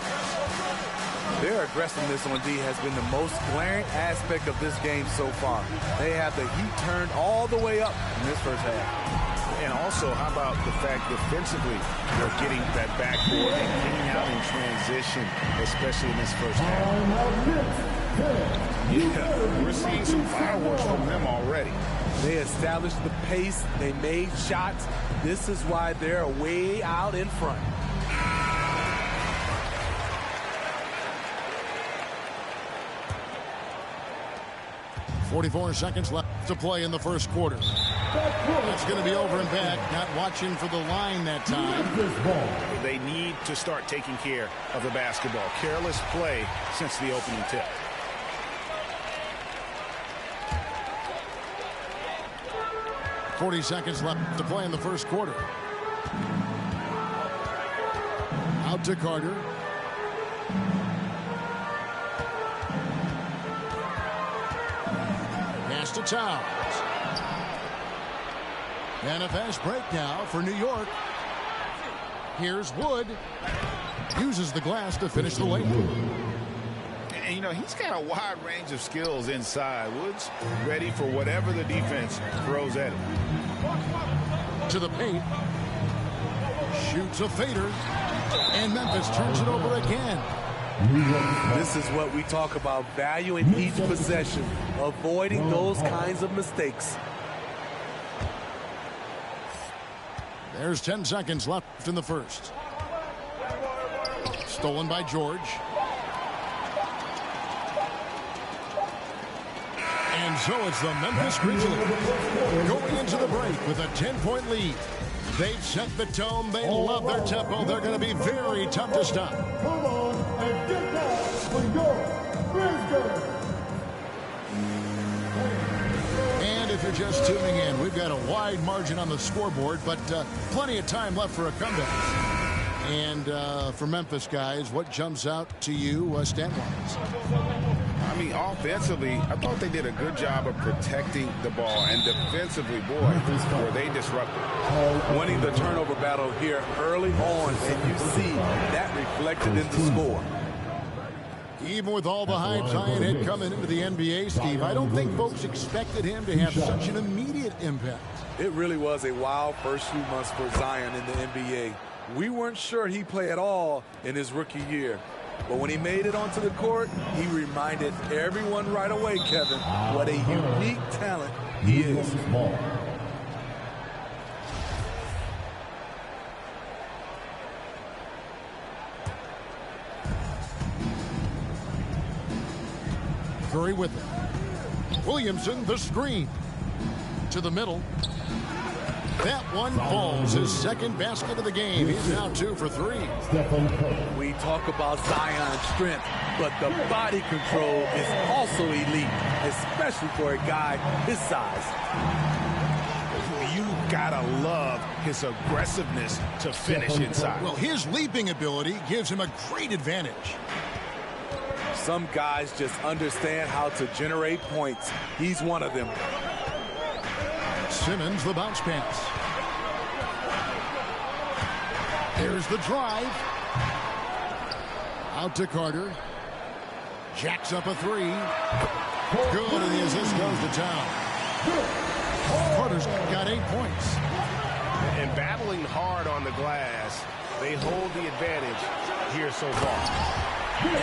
Their aggressiveness on D has been the most glaring aspect of this game so far. They have the heat turned all the way up in this first half. And also, how about the fact defensively, they're getting that backboard and getting out in transition, especially in this first half. Yeah, we're seeing some fireworks from them already. They established the pace. They made shots. This is why they're way out in front. .44 seconds left to play in the first quarter. It's going to be over and back. Not watching for the line that time. They need to start taking care of the basketball. Careless play since the opening tip. .40 seconds left to play in the first quarter. Out to Carter. Pass to Towns. And a fast break now for New York. Here's Wood. Uses the glass to finish the layup. And, you know, he's got a wide range of skills inside. Wood's ready for whatever the defense throws at him. To the paint. Shoots a fader. And Memphis turns it over again. This is what we talk about, valuing each possession, avoiding those kinds of mistakes. There's 10 seconds left in the first. Stolen by George. And so it's the Memphis Grizzlies going into the break with a 10-point lead. They've set the tone. They love their tempo. They're going to be very tough to stop. Come on and get down for your Grizzlies. And if you're just tuning in, we've got a wide margin on the scoreboard, but plenty of time left for a comeback. And for Memphis, guys, what jumps out to you stat-wise? I mean, offensively, I thought they did a good job of protecting the ball. And defensively, boy, were they disruptive. Winning the turnover battle here early on, and you see that reflected in the score. Even with all the hype Zion had coming into the NBA, Steve, I don't think folks expected him to have such an immediate impact. It really was a wild first few months for Zion in the NBA. We weren't sure he'd play at all in his rookie year. But when he made it onto the court, he reminded everyone right away, Kevin, what a unique talent he is. Curry with it. Williamson, the screen. To the middle. That one falls, his second basket of the game. He's now 2 for 3. We talk about Zion's strength, but the body control is also elite, especially for a guy his size. You gotta love his aggressiveness to finish inside. Well, his leaping ability gives him a great advantage. Some guys just understand how to generate points. He's one of them. Simmons, the bounce pass. There's the drive. Out to Carter. Jacks up a 3. Good, and the assist goes to town. Carter's got 8 points. And battling hard on the glass, they hold the advantage here so far.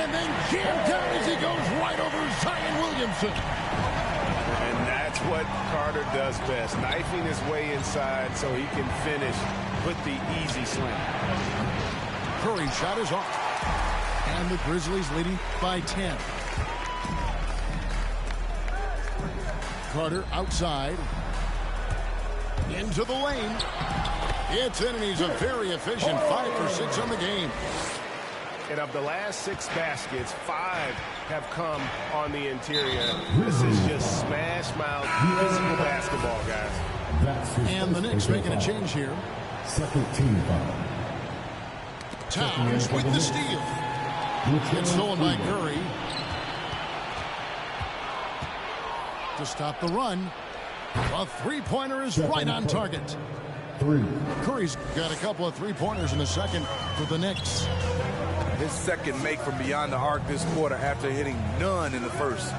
And then jammed down as he goes right over Zion Williamson. And that's what Carter does best, knifing his way inside so he can finish with the easy slam. Curry shot is off. And the Grizzlies leading by 10. Carter outside. Into the lane. It's in, and he's a very efficient 5 for 6 on the game. And of the last 6 baskets, 5 have come on the interior. This is just smash mouth physical basketball, guys. And the Knicks making a change here. Second team foul. Towns with the steal. It's stolen by Curry. To stop the run. A three-pointer is right on target. 3. Curry's got a couple of three-pointers in the second for the Knicks. His second make from beyond the arc this quarter after hitting none in the first.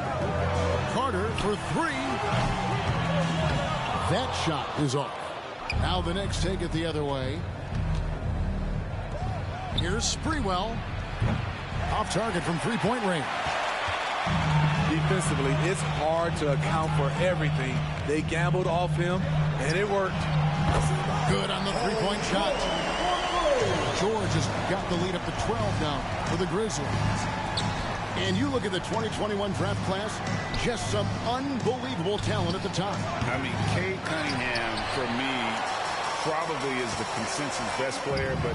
Carter for 3. That shot is off. Now the Knicks take it the other way. Here's Sprewell. Off target from three-point range. Defensively, it's hard to account for everything. They gambled off him, and it worked. Good on the three-point shot. George has got the lead up to 12 now for the Grizzlies. And you look at the 2021 draft class, just some unbelievable talent at the top. I mean, Cade Cunningham, for me, probably is the consensus best player. But,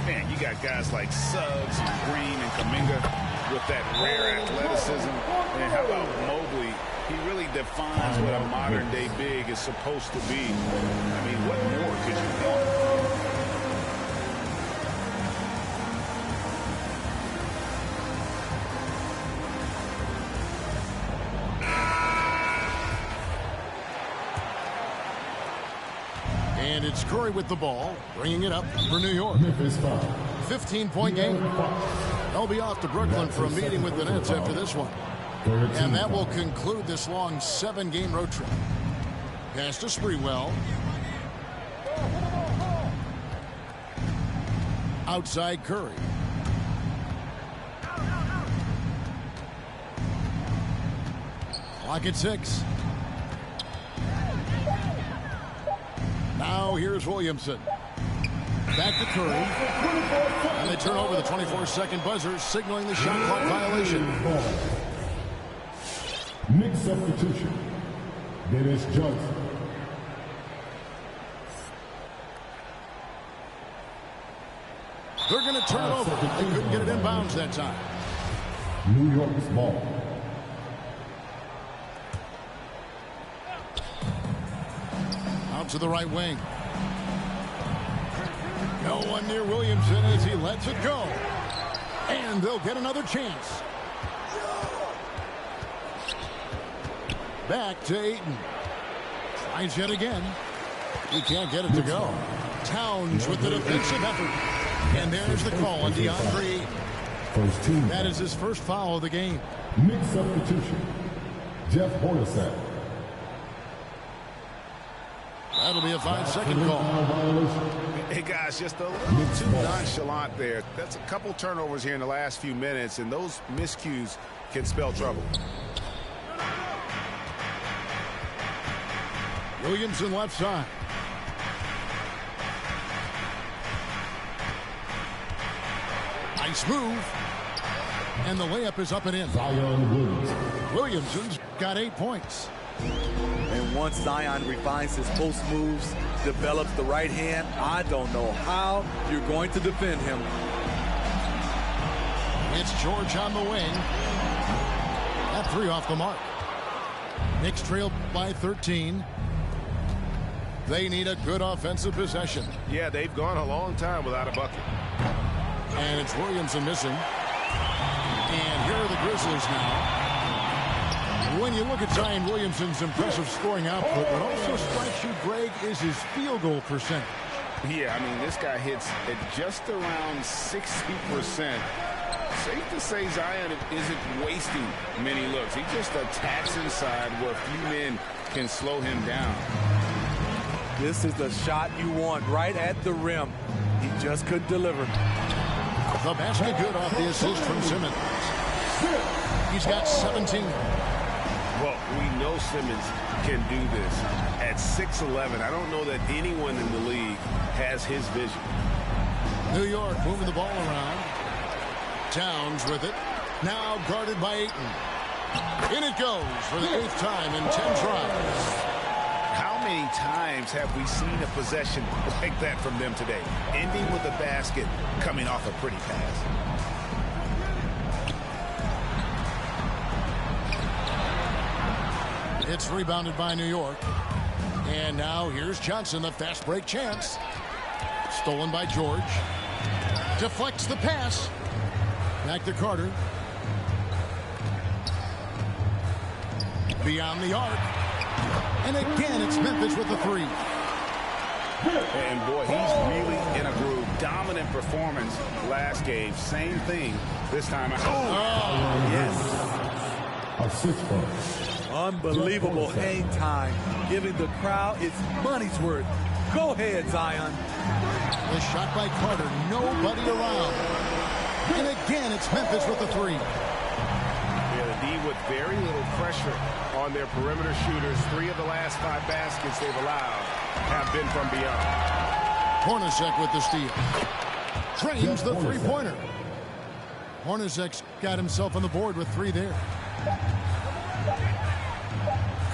man, you got guys like Suggs, Green, and Kuminga with that rare athleticism. And how about Mobley? He really defines what a modern-day big is supposed to be. I mean, what more could you want? And it's Curry with the ball, bringing it up for New York. 15-point game. They'll be off to Brooklyn for a meeting with the Nets after this one. And that will conclude this long 7-game road trip. Pass to Sprewell. Outside Curry. Clock at 6. Now here's Williamson. Back to Curry. And they turn over the 24-second buzzer, signaling the shot clock violation. Next substitution, Dennis Johnson. They're going to turn it over. They couldn't get it inbounds that time. New York's ball. Out to the right wing. No one near Williamson as he lets it go. And they'll get another chance. Back to Ayton. Tries yet again. He can't get it to go. Towns with the defensive effort. And there's the call on DeAndre Ayton. First team. That is his first foul of the game. Next substitution, Jeff Hornacek. That'll be a 5-second call. Hey, guys, just a little too nonchalant there. That's a couple turnovers here in the last few minutes, and those miscues can spell trouble. Williamson left side. Nice move. And the layup is up and in. Williamson's got 8 points. And once Zion refines his post moves, develops the right hand, I don't know how you're going to defend him. It's George on the wing. That 3 off the mark. Knicks trail by 13. They need a good offensive possession. Yeah, they've gone a long time without a bucket. And it's Williamson missing. And here are the Grizzlies now. When you look at Zion Williamson's impressive scoring output, what also strikes you, Greg, is his field goal percentage. Yeah, I mean, this guy hits at just around 60%. Safe to say Zion isn't wasting many looks. He just attacks inside where few men can slow him down. This is the shot you want right at the rim. He just couldn't deliver. The basket good off the assist from Simmons. He's got 17. Well, we know Simmons can do this. At 6'11", I don't know that anyone in the league has his vision. New York moving the ball around. Towns with it. Now guarded by Ayton. In it goes for the 8th time in 10 tries. How many times have we seen a possession like that from them today? Ending with a basket, coming off a pretty pass. It's rebounded by New York. And now here's Johnson, the fast break chance. Stolen by George. Deflects the pass. Back to Carter. Beyond the arc. And again, it's Memphis with the 3. And boy, he's really in a groove. Dominant performance last game. Same thing this time. Oh, yes. Assist first. Unbelievable hang time, giving the crowd its money's worth. Go ahead, Zion. The shot by Carter, nobody around. And again, it's Memphis with the 3. Yeah, the D with very little pressure on their perimeter shooters. 3 of the last 5 baskets they've allowed have been from beyond. Hornacek with the steal. Trains the 3-pointer. Hornacek's got himself on the board with 3 there.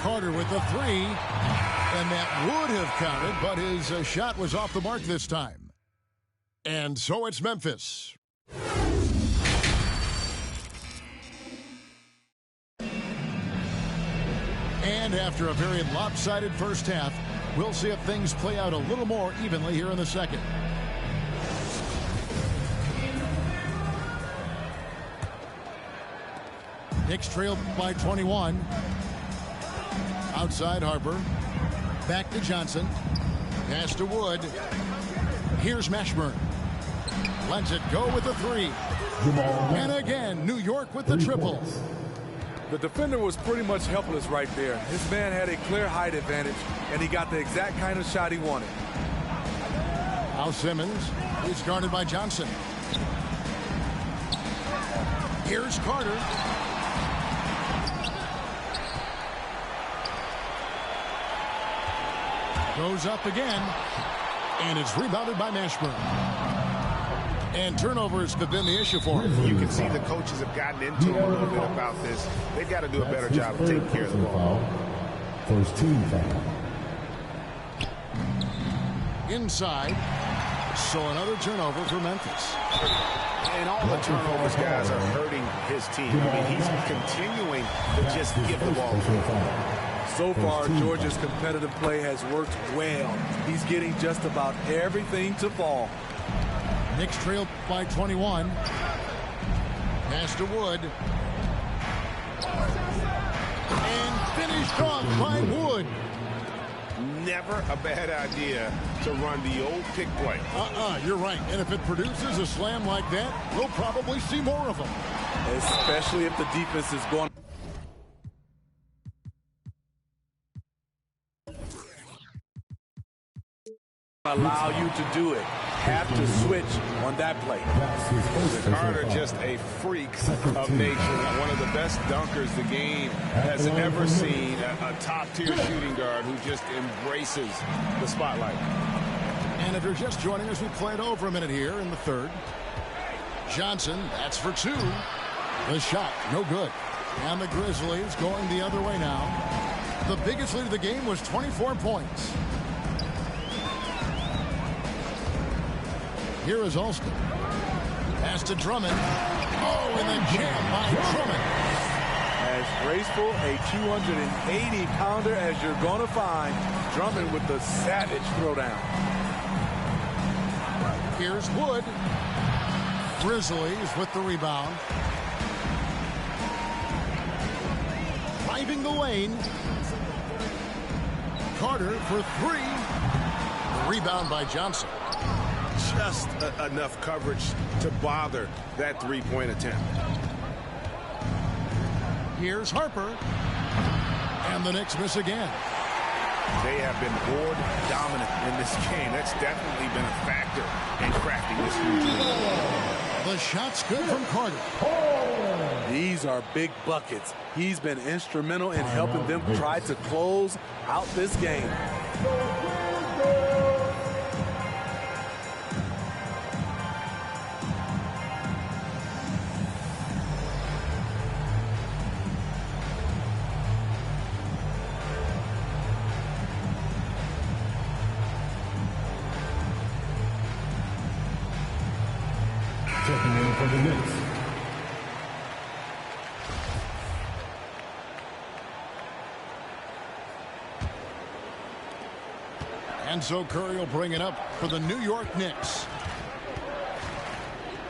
Carter with the 3. And that would have counted, but his shot was off the mark this time. And so it's Memphis. And after a very lopsided first half, we'll see if things play out a little more evenly here in the second. Knicks trail by 21. Outside Harper. Back to Johnson. Pass to Wood. Here's Mashburn. Lets it go with the 3. And again, New York with the triple. The defender was pretty much helpless right there. His man had a clear height advantage, and he got the exact kind of shot he wanted. Now Simmons is guarded by Johnson. Here's Carter. Goes up again. And it's rebounded by Mashburn. And turnovers have been the issue for him. You can see the coaches have gotten into him a little bit about this. They've got to do a better job of taking care of the ball. First team foul. Inside. So another turnover for Memphis. And all the turnovers, guys, are hurting his team. I mean, he's continuing to just give the ball away. So far, Georgia's competitive play has worked well. He's getting just about everything to fall. Knicks trail by 21. Pass to Wood. And finished off by Wood. Never a bad idea to run the old pick play. You're right. And if it produces a slam like that, we'll probably see more of them. Especially if the defense is going. Allow you to do it. Have to switch on that play. Carter, just a freak of nature. One of the best dunkers the game has ever seen. A top-tier shooting guard who just embraces the spotlight. And if you're just joining us, we played over a minute here in the third. Johnson, that's for two. The shot, no good. And the Grizzlies going the other way now. The biggest lead of the game was 24 points. Here is Alston. Pass to Drummond. Oh, and the jam by Drummond. As graceful a 280-pounder as you're going to find. Drummond with the savage throwdown. Here's Wood. Grizzlies with the rebound. Driving the lane. Carter for three. Rebound by Johnson. Just enough coverage to bother that three-point attempt. Here's Harper. And the Knicks miss again. They have been board dominant in this game. That's definitely been a factor in crafting this routine. The shot's good from Carter. These are big buckets. He's been instrumental in helping them try to close out this game. Checking in for the Knicks. And so Curry will bring it up for the New York Knicks.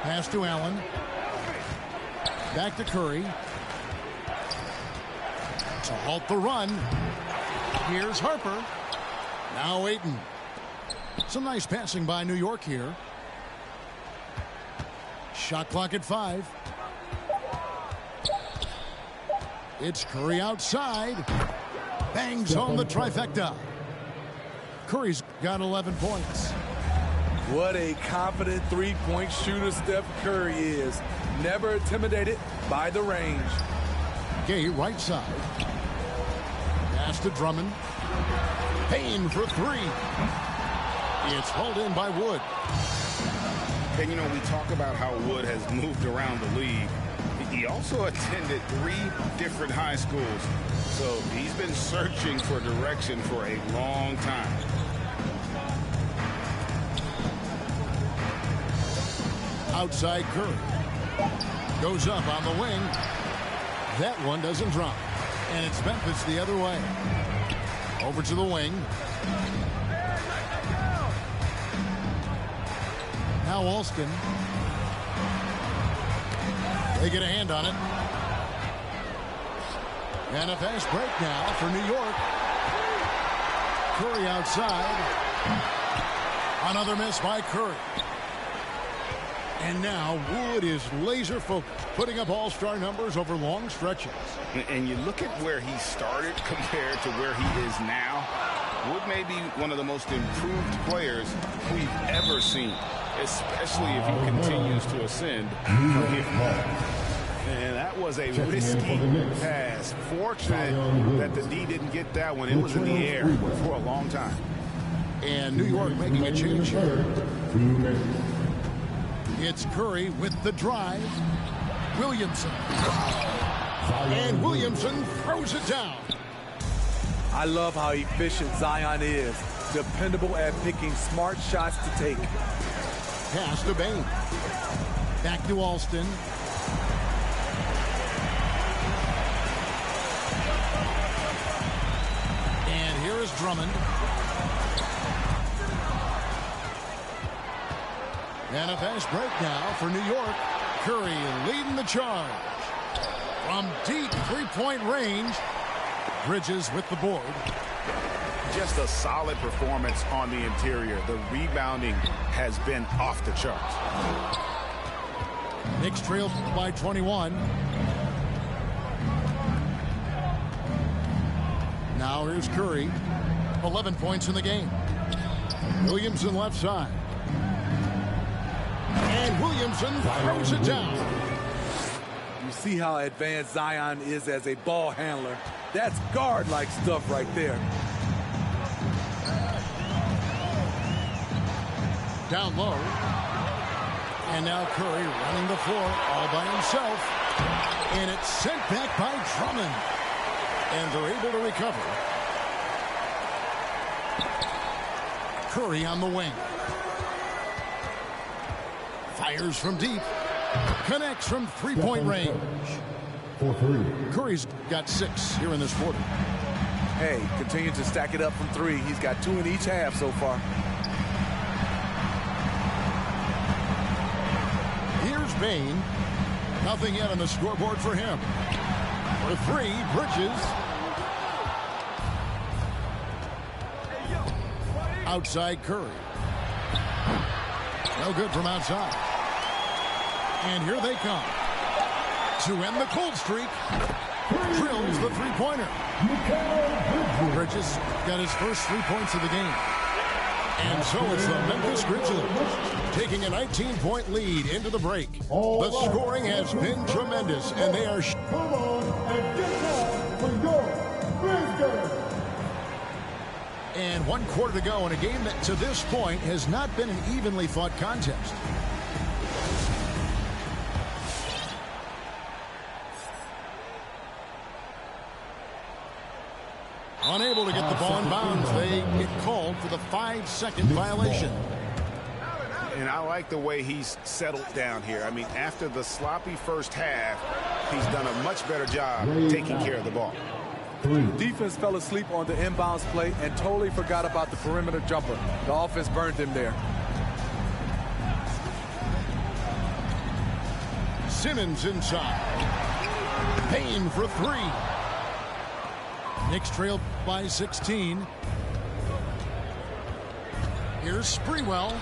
Pass to Allen. Back to Curry. To halt the run. Here's Harper. Now Ayton. Some nice passing by New York here. Shot clock at 5. It's Curry outside. Bangs home the trifecta. Curry's got 11 points. What a confident three-point shooter Steph Curry is. Never intimidated by the range. Gay right side. Pass to Drummond. Payne for three. It's hauled in by Wood. And, you know, we talk about how Wood has moved around the league. He also attended 3 different high schools. So he's been searching for direction for a long time. Outside Curry. Goes up on the wing. That one doesn't drop. And it's Memphis the other way. Over to the wing. Now Alston. They get a hand on it. And a fast break now for New York. Curry outside. Another miss by Curry. And now Wood is laser focused, putting up all-star numbers over long stretches. And you look at where he started compared to where he is now. Wood may be one of the most improved players we've ever seen, especially if he continues to ascend from here. And that was a risky pass. Fortunate that the D didn't get that one. It was in the air for a long time. And New York making a change here. It's Curry with the drive. Williamson. And Williamson throws it down. I love how efficient Zion is. Dependable at picking smart shots to take. Pass to Bane. Back to Alston. And here is Drummond. And a fast break now for New York. Curry leading the charge. From deep three-point range. Bridges with the board. Just a solid performance on the interior. The rebounding has been off the charts. Knicks trail by 21. Now here's Curry. 11 points in the game. Williamson left side. And Williamson throws it down. You see how advanced Zion is as a ball handler. That's guard-like stuff right there. Down low. And now Curry running the floor all by himself. And it's sent back by Drummond. And they're able to recover. Curry on the wing. Fires from deep. Connects from three-point range. Curry's got 6 here in this quarter. Hey, continue to stack it up from 3. He's got 2 in each half so far. Here's Bane. Nothing yet on the scoreboard for him. For 3, Bridges. Outside Curry. No good from outside. And here they come. To end the cold streak. Drills the three-pointer. Bridges got his first 3 points of the game. And so it's the Memphis Grizzlies taking a 19-point lead into the break. The scoring has been tremendous, and they are... Come on and get down for your Grizzlies. And 1 quarter to go in a game that to this point has not been an evenly fought contest. Unable to get the ball in bounds. They get called for the 5-second violation. And I like the way he's settled down here. I mean, after the sloppy first half, he's done a much better job taking care of the ball. Defense fell asleep on the inbounds play and totally forgot about the perimeter jumper. The offense burned him there. Simmons inside. Payne for 3. Knicks trailed by 16. Here's Sprewell.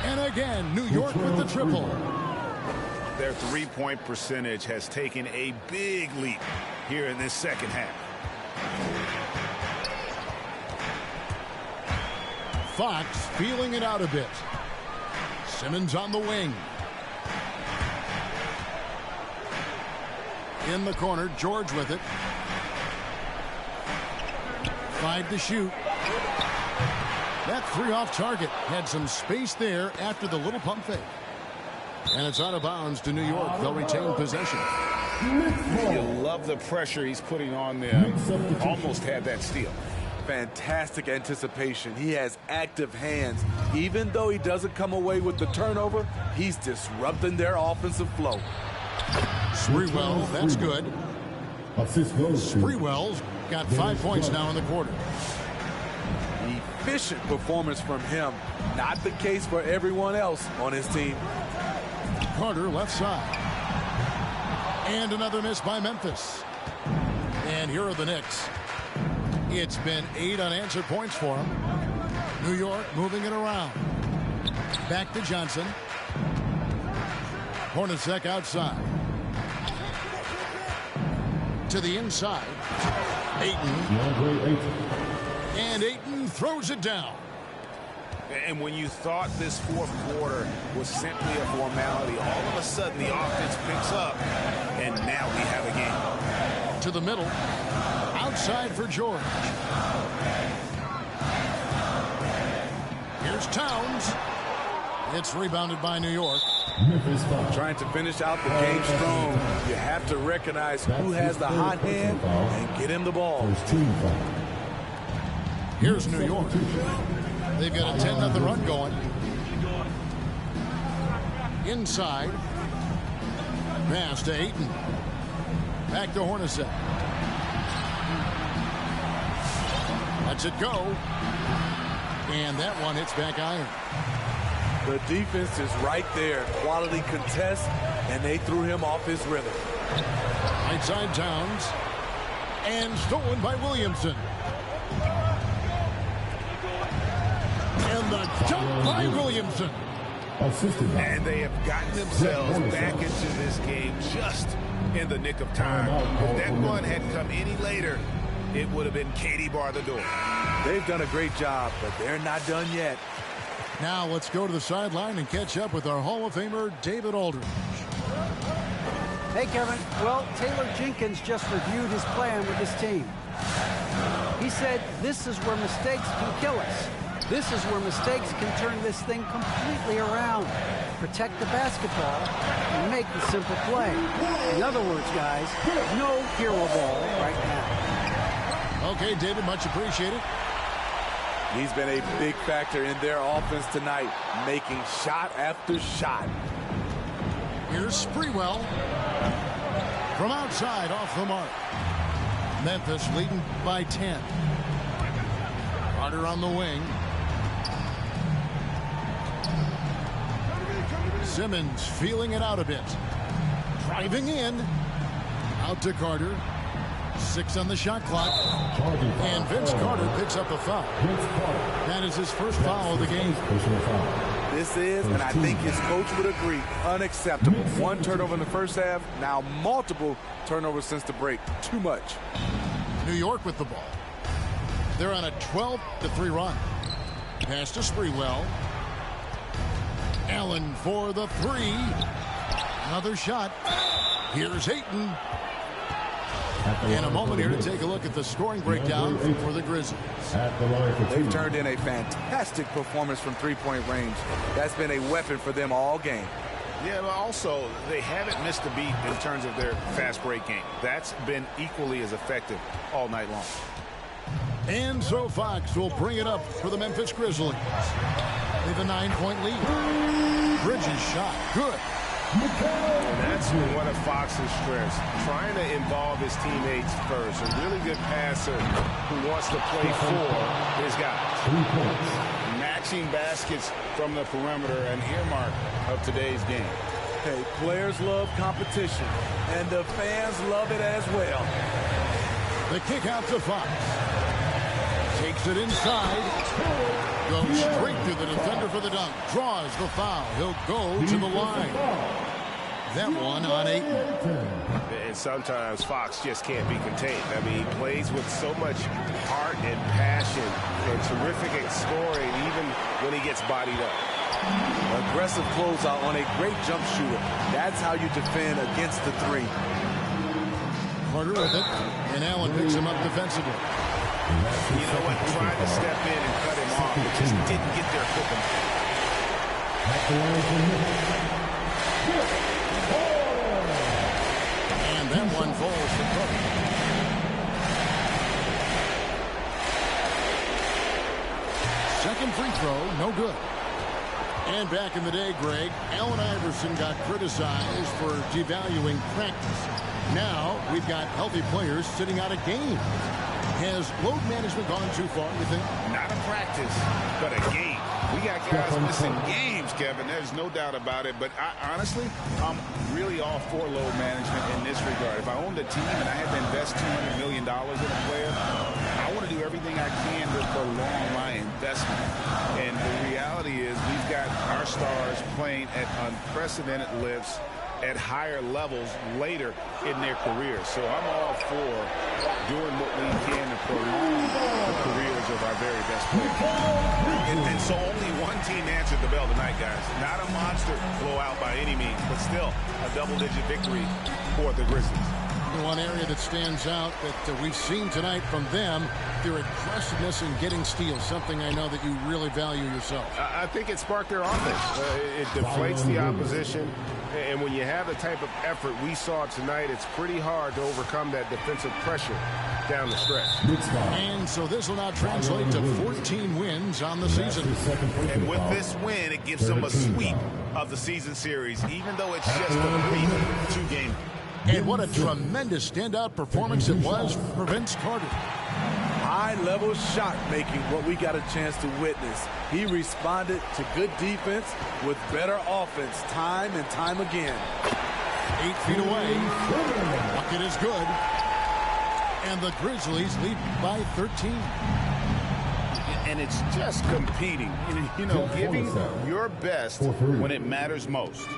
And again, New York with the triple. Their three-point percentage has taken a big leap here in this second half. Fox feeling it out a bit. Simmons on the wing. In the corner, George with it. 5 to shoot. That 3 off target. Had some space there after the little pump fake. And it's out of bounds to New York. They'll retain possession. You love the pressure he's putting on them. Almost had that steal. Fantastic anticipation. He has active hands. Even though he doesn't come away with the turnover, he's disrupting their offensive flow. Sprewell, that's good. Sprewell's got 5 points now in the quarter. Efficient performance from him. Not the case for everyone else on his team. Carter left side. And another miss by Memphis. And here are the Knicks. It's been 8 unanswered points for them. New York moving it around. Back to Johnson. Hornacek outside. To the inside. Ayton. And Ayton throws it down. And when you thought this fourth quarter was simply a formality, all of a sudden the offense picks up, and now we have a game. To the middle. Outside for George. Here's Towns. It's rebounded by New York. Trying to finish out the game strong. You have to recognize who has the hot hand and get him the ball. Here's New York. They've got a 10-0 run going. Inside. Pass to Ayton. Back to Hornacek. Lets it go. And that one hits back iron. The defense is right there. Quality contest, and they threw him off his rhythm. Right side Towns. And stolen by Williamson. And the jump by Williamson. And they have gotten themselves back into this game just in the nick of time. If that one had come any later, it would have been Katie bar the door. They've done a great job, but they're not done yet. Now let's go to the sideline and catch up with our Hall of Famer, David Aldridge. Hey, Kevin. Well, Taylor Jenkins just reviewed his plan with his team. He said, this is where mistakes can kill us. This is where mistakes can turn this thing completely around. Protect the basketball and make the simple play. In other words, guys, no hero ball right now. Okay, David, much appreciated. He's been a big factor in their offense tonight, making shot after shot. Here's Sprewell. From outside, off the mark. Memphis leading by 10. Carter on the wing. Simmons feeling it out a bit. Driving in. Out to Carter. 6 on the shot clock. And Vince Carter picks up a foul. That is his first foul of the game. This is, and I think his coach would agree, unacceptable. 1 turnover in the first half, now multiple turnovers since the break. Too much. New York with the ball. They're on a 12-3 run. Pass to Sprewell. Allen for the 3. Another shot. Here's Ayton. In a moment here to take a look at the scoring breakdown for the Grizzlies. They've turned in a fantastic performance from three-point range. That's been a weapon for them all game. Yeah, but also they haven't missed a beat in terms of their fast break game. That's been equally as effective all night long. And so Fox will bring it up for the Memphis Grizzlies. With a 9-point lead. Bridges shot. Good. And that's one of Fox's strengths, trying to involve his teammates first. A really good passer who wants to play for his guys. Matching baskets from the perimeter, an earmark of today's game. Hey, players love competition, and the fans love it as well. The kick out to Fox. Takes it inside. Goes straight through the defender for the dunk. Draws the foul. He'll go to the line. That one on Ayton. And sometimes Fox just can't be contained. I mean, he plays with so much heart and passion and terrific at scoring even when he gets bodied up. Aggressive closeout on a great jump shooter. That's how you defend against the 3. Carter with it. And Allen picks him up defensively. You know what? Tried to step in and cut him off, but just didn't get there quick enough. And that one falls to Cook. Second free throw, no good. And back in the day, Greg, Allen Iverson got criticized for devaluing practice. Now we've got healthy players sitting out a game. Has load management gone too far, you think? Not a practice, but a game. We got guys missing games, Kevin. There's no doubt about it. But honestly, I'm really all for load management in this regard. If I owned a team and I had to invest $200 million in a player, I want to do everything I can to prolong my investment. And the reality is we've got our stars playing at unprecedented lifts at higher levels later in their careers. So I'm all for doing what we can to prolong the careers of our very best players. And so only one team answered the bell tonight, guys. Not a monster blowout by any means, but still a double-digit victory for the Grizzlies. One area that stands out that we've seen tonight from them, their aggressiveness in getting steals, something I know that you really value yourself. I think it sparked their offense. It deflates the opposition, and when you have the type of effort we saw tonight, it's pretty hard to overcome that defensive pressure down the stretch. And so this will now translate to 14 wins on the season. And with this win, it gives them a sweep of the season series, even though it's just a brief two-game. And what a tremendous standout performance it was for Vince Carter. High-level shot making, what we got a chance to witness. He responded to good defense with better offense time and time again. 8 feet away. Bucket is good. And the Grizzlies lead by 13. And it's just competing, you know, giving your best when it matters most.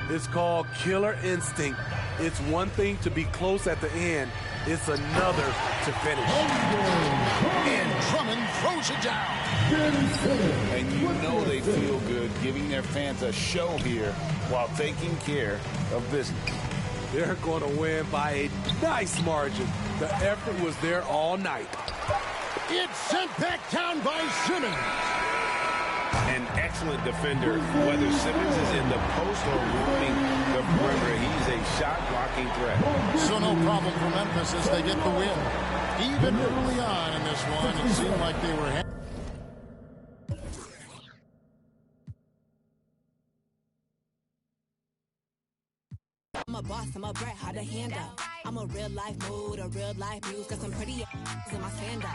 It's called killer instinct. It's one thing to be close at the end. It's another to finish. And Drummond throws it down. And you know they feel good giving their fans a show here while taking care of business. They're going to win by a nice margin. The effort was there all night. It's sent back down by Simmons. An excellent defender, whether Simmons is in the post or roaming the perimeter. He's a shot-blocking threat. So no problem for Memphis as they get the win. Even early on in this one, it seemed like they were... I'm a boss, I'm a brat, how to handle. I'm a real-life mood, a real-life muse. Got some pretty in my sandals.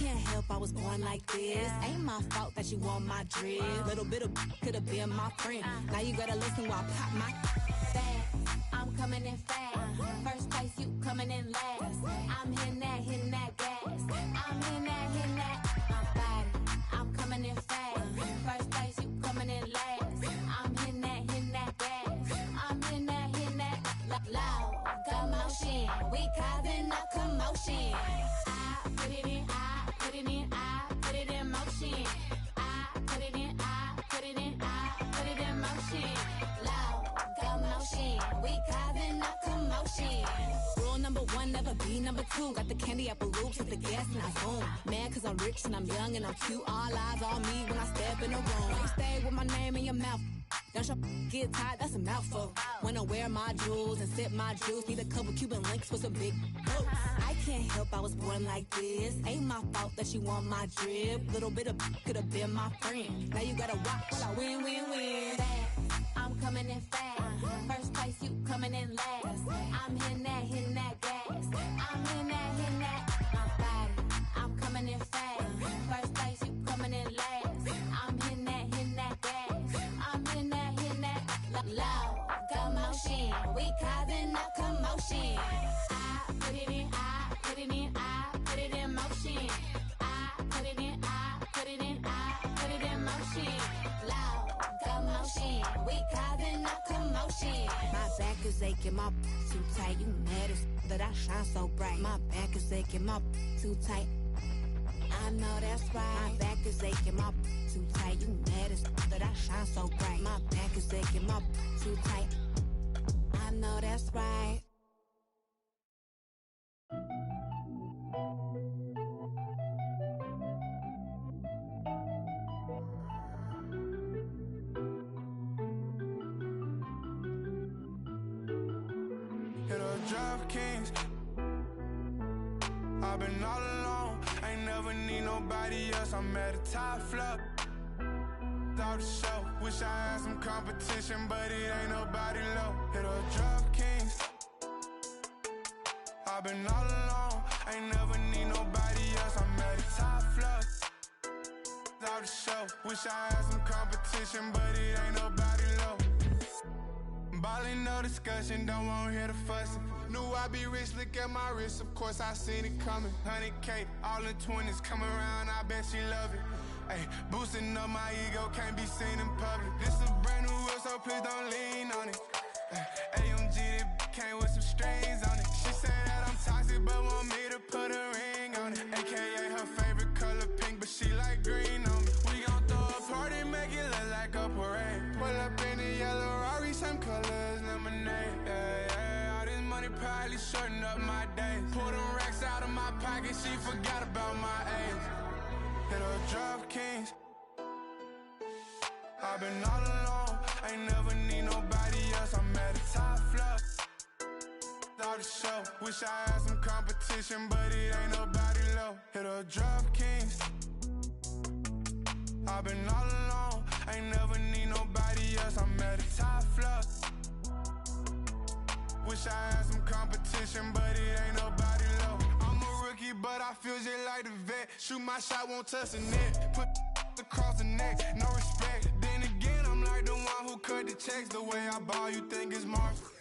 Can't help I was born like this. Ain't my fault that you want my drip. Little bit of could have been my friend. Now you gotta listen while I pop my fast. I'm coming in fast. First place, you coming in last. I'm hitting that gas. I'm hitting that. My body, I'm coming in fast. First place, you coming in last. I'm hitting that gas. I'm hitting that loud commotion. We causing a commotion. I put it in. I put it in motion. I put it in motion. Loud commotion. We causing a commotion. Rule number 1, never be number 2. Got the candy apple loops with the gas and I zoom. Man, cause I'm rich and I'm young and I'm cute. All eyes on me when I step in the room. Stay with my name in your mouth. Don't your get tired, that's a mouthful. When I wear my jewels and sip my juice, need a couple Cuban links with some big boots. I can't help I was born like this. Ain't my fault that she want my drip. Little bit of could have been my friend. Now you gotta watch while I win. Fast, I'm coming in fast. First place, you coming in last. I'm hitting that gas. I'm hitting that. My body, I'm coming in fast. First place, you coming in last. I'm hitting that gas. I'm hitting that. Loud commotion. We causing a commotion. I put it in. I put it in motion. I put it in motion. Loud commotion. We causing a commotion. My back is aching, my too tight. You mad as that I shine so bright. My back is aching, my too tight. I know that's right. My back is aching, my too tight. You mad as that I shine so bright. My back is aching, my too tight. I know that's right. DraftKings. I've been all alone, ain't never need nobody else. I'm at the top floor, out the show. Wish I had some competition, but it ain't nobody low. Hit a DraftKings. I've been all alone, ain't never need nobody else. I'm at the top floor, out the show. Wish I had some competition, but it ain't nobody low. Ballin', no discussion, don't wanna hear the fussing. Knew I'd be rich, look at my wrist, of course I seen it coming. 100K, all in 20s, come around, I bet she love it. Ay, boosting up my ego, can't be seen in public. This a brand new whip, so please don't lean on it. AMG, that came with some strings on it. She said that I'm toxic, but want me to put a ring on it. AKA her favorite color pink, but she like green on me. We gon' throw a party, make it look like a parade. Pull up in the yellow Rari, same colors, lemonade. Yeah, yeah. All this money probably shorten up my days. Pull them racks out of my pocket, she forgot about my age. Hit her drop kings. I've been all alone, ain't never need nobody else. I'm at the top floor. All the show, wish I had some competition, but it ain't nobody low. Hit her drop kings. I've been all alone, ain't never need nobody else. I'm at the top floor. Wish I had some competition, but it ain't nobody low. I'm a rookie, but I feel just like the vet. Shoot my shot, won't touch the net. Put across the neck, no respect. Then again, I'm like the one who cut the checks. The way I ball, you think it's Marv.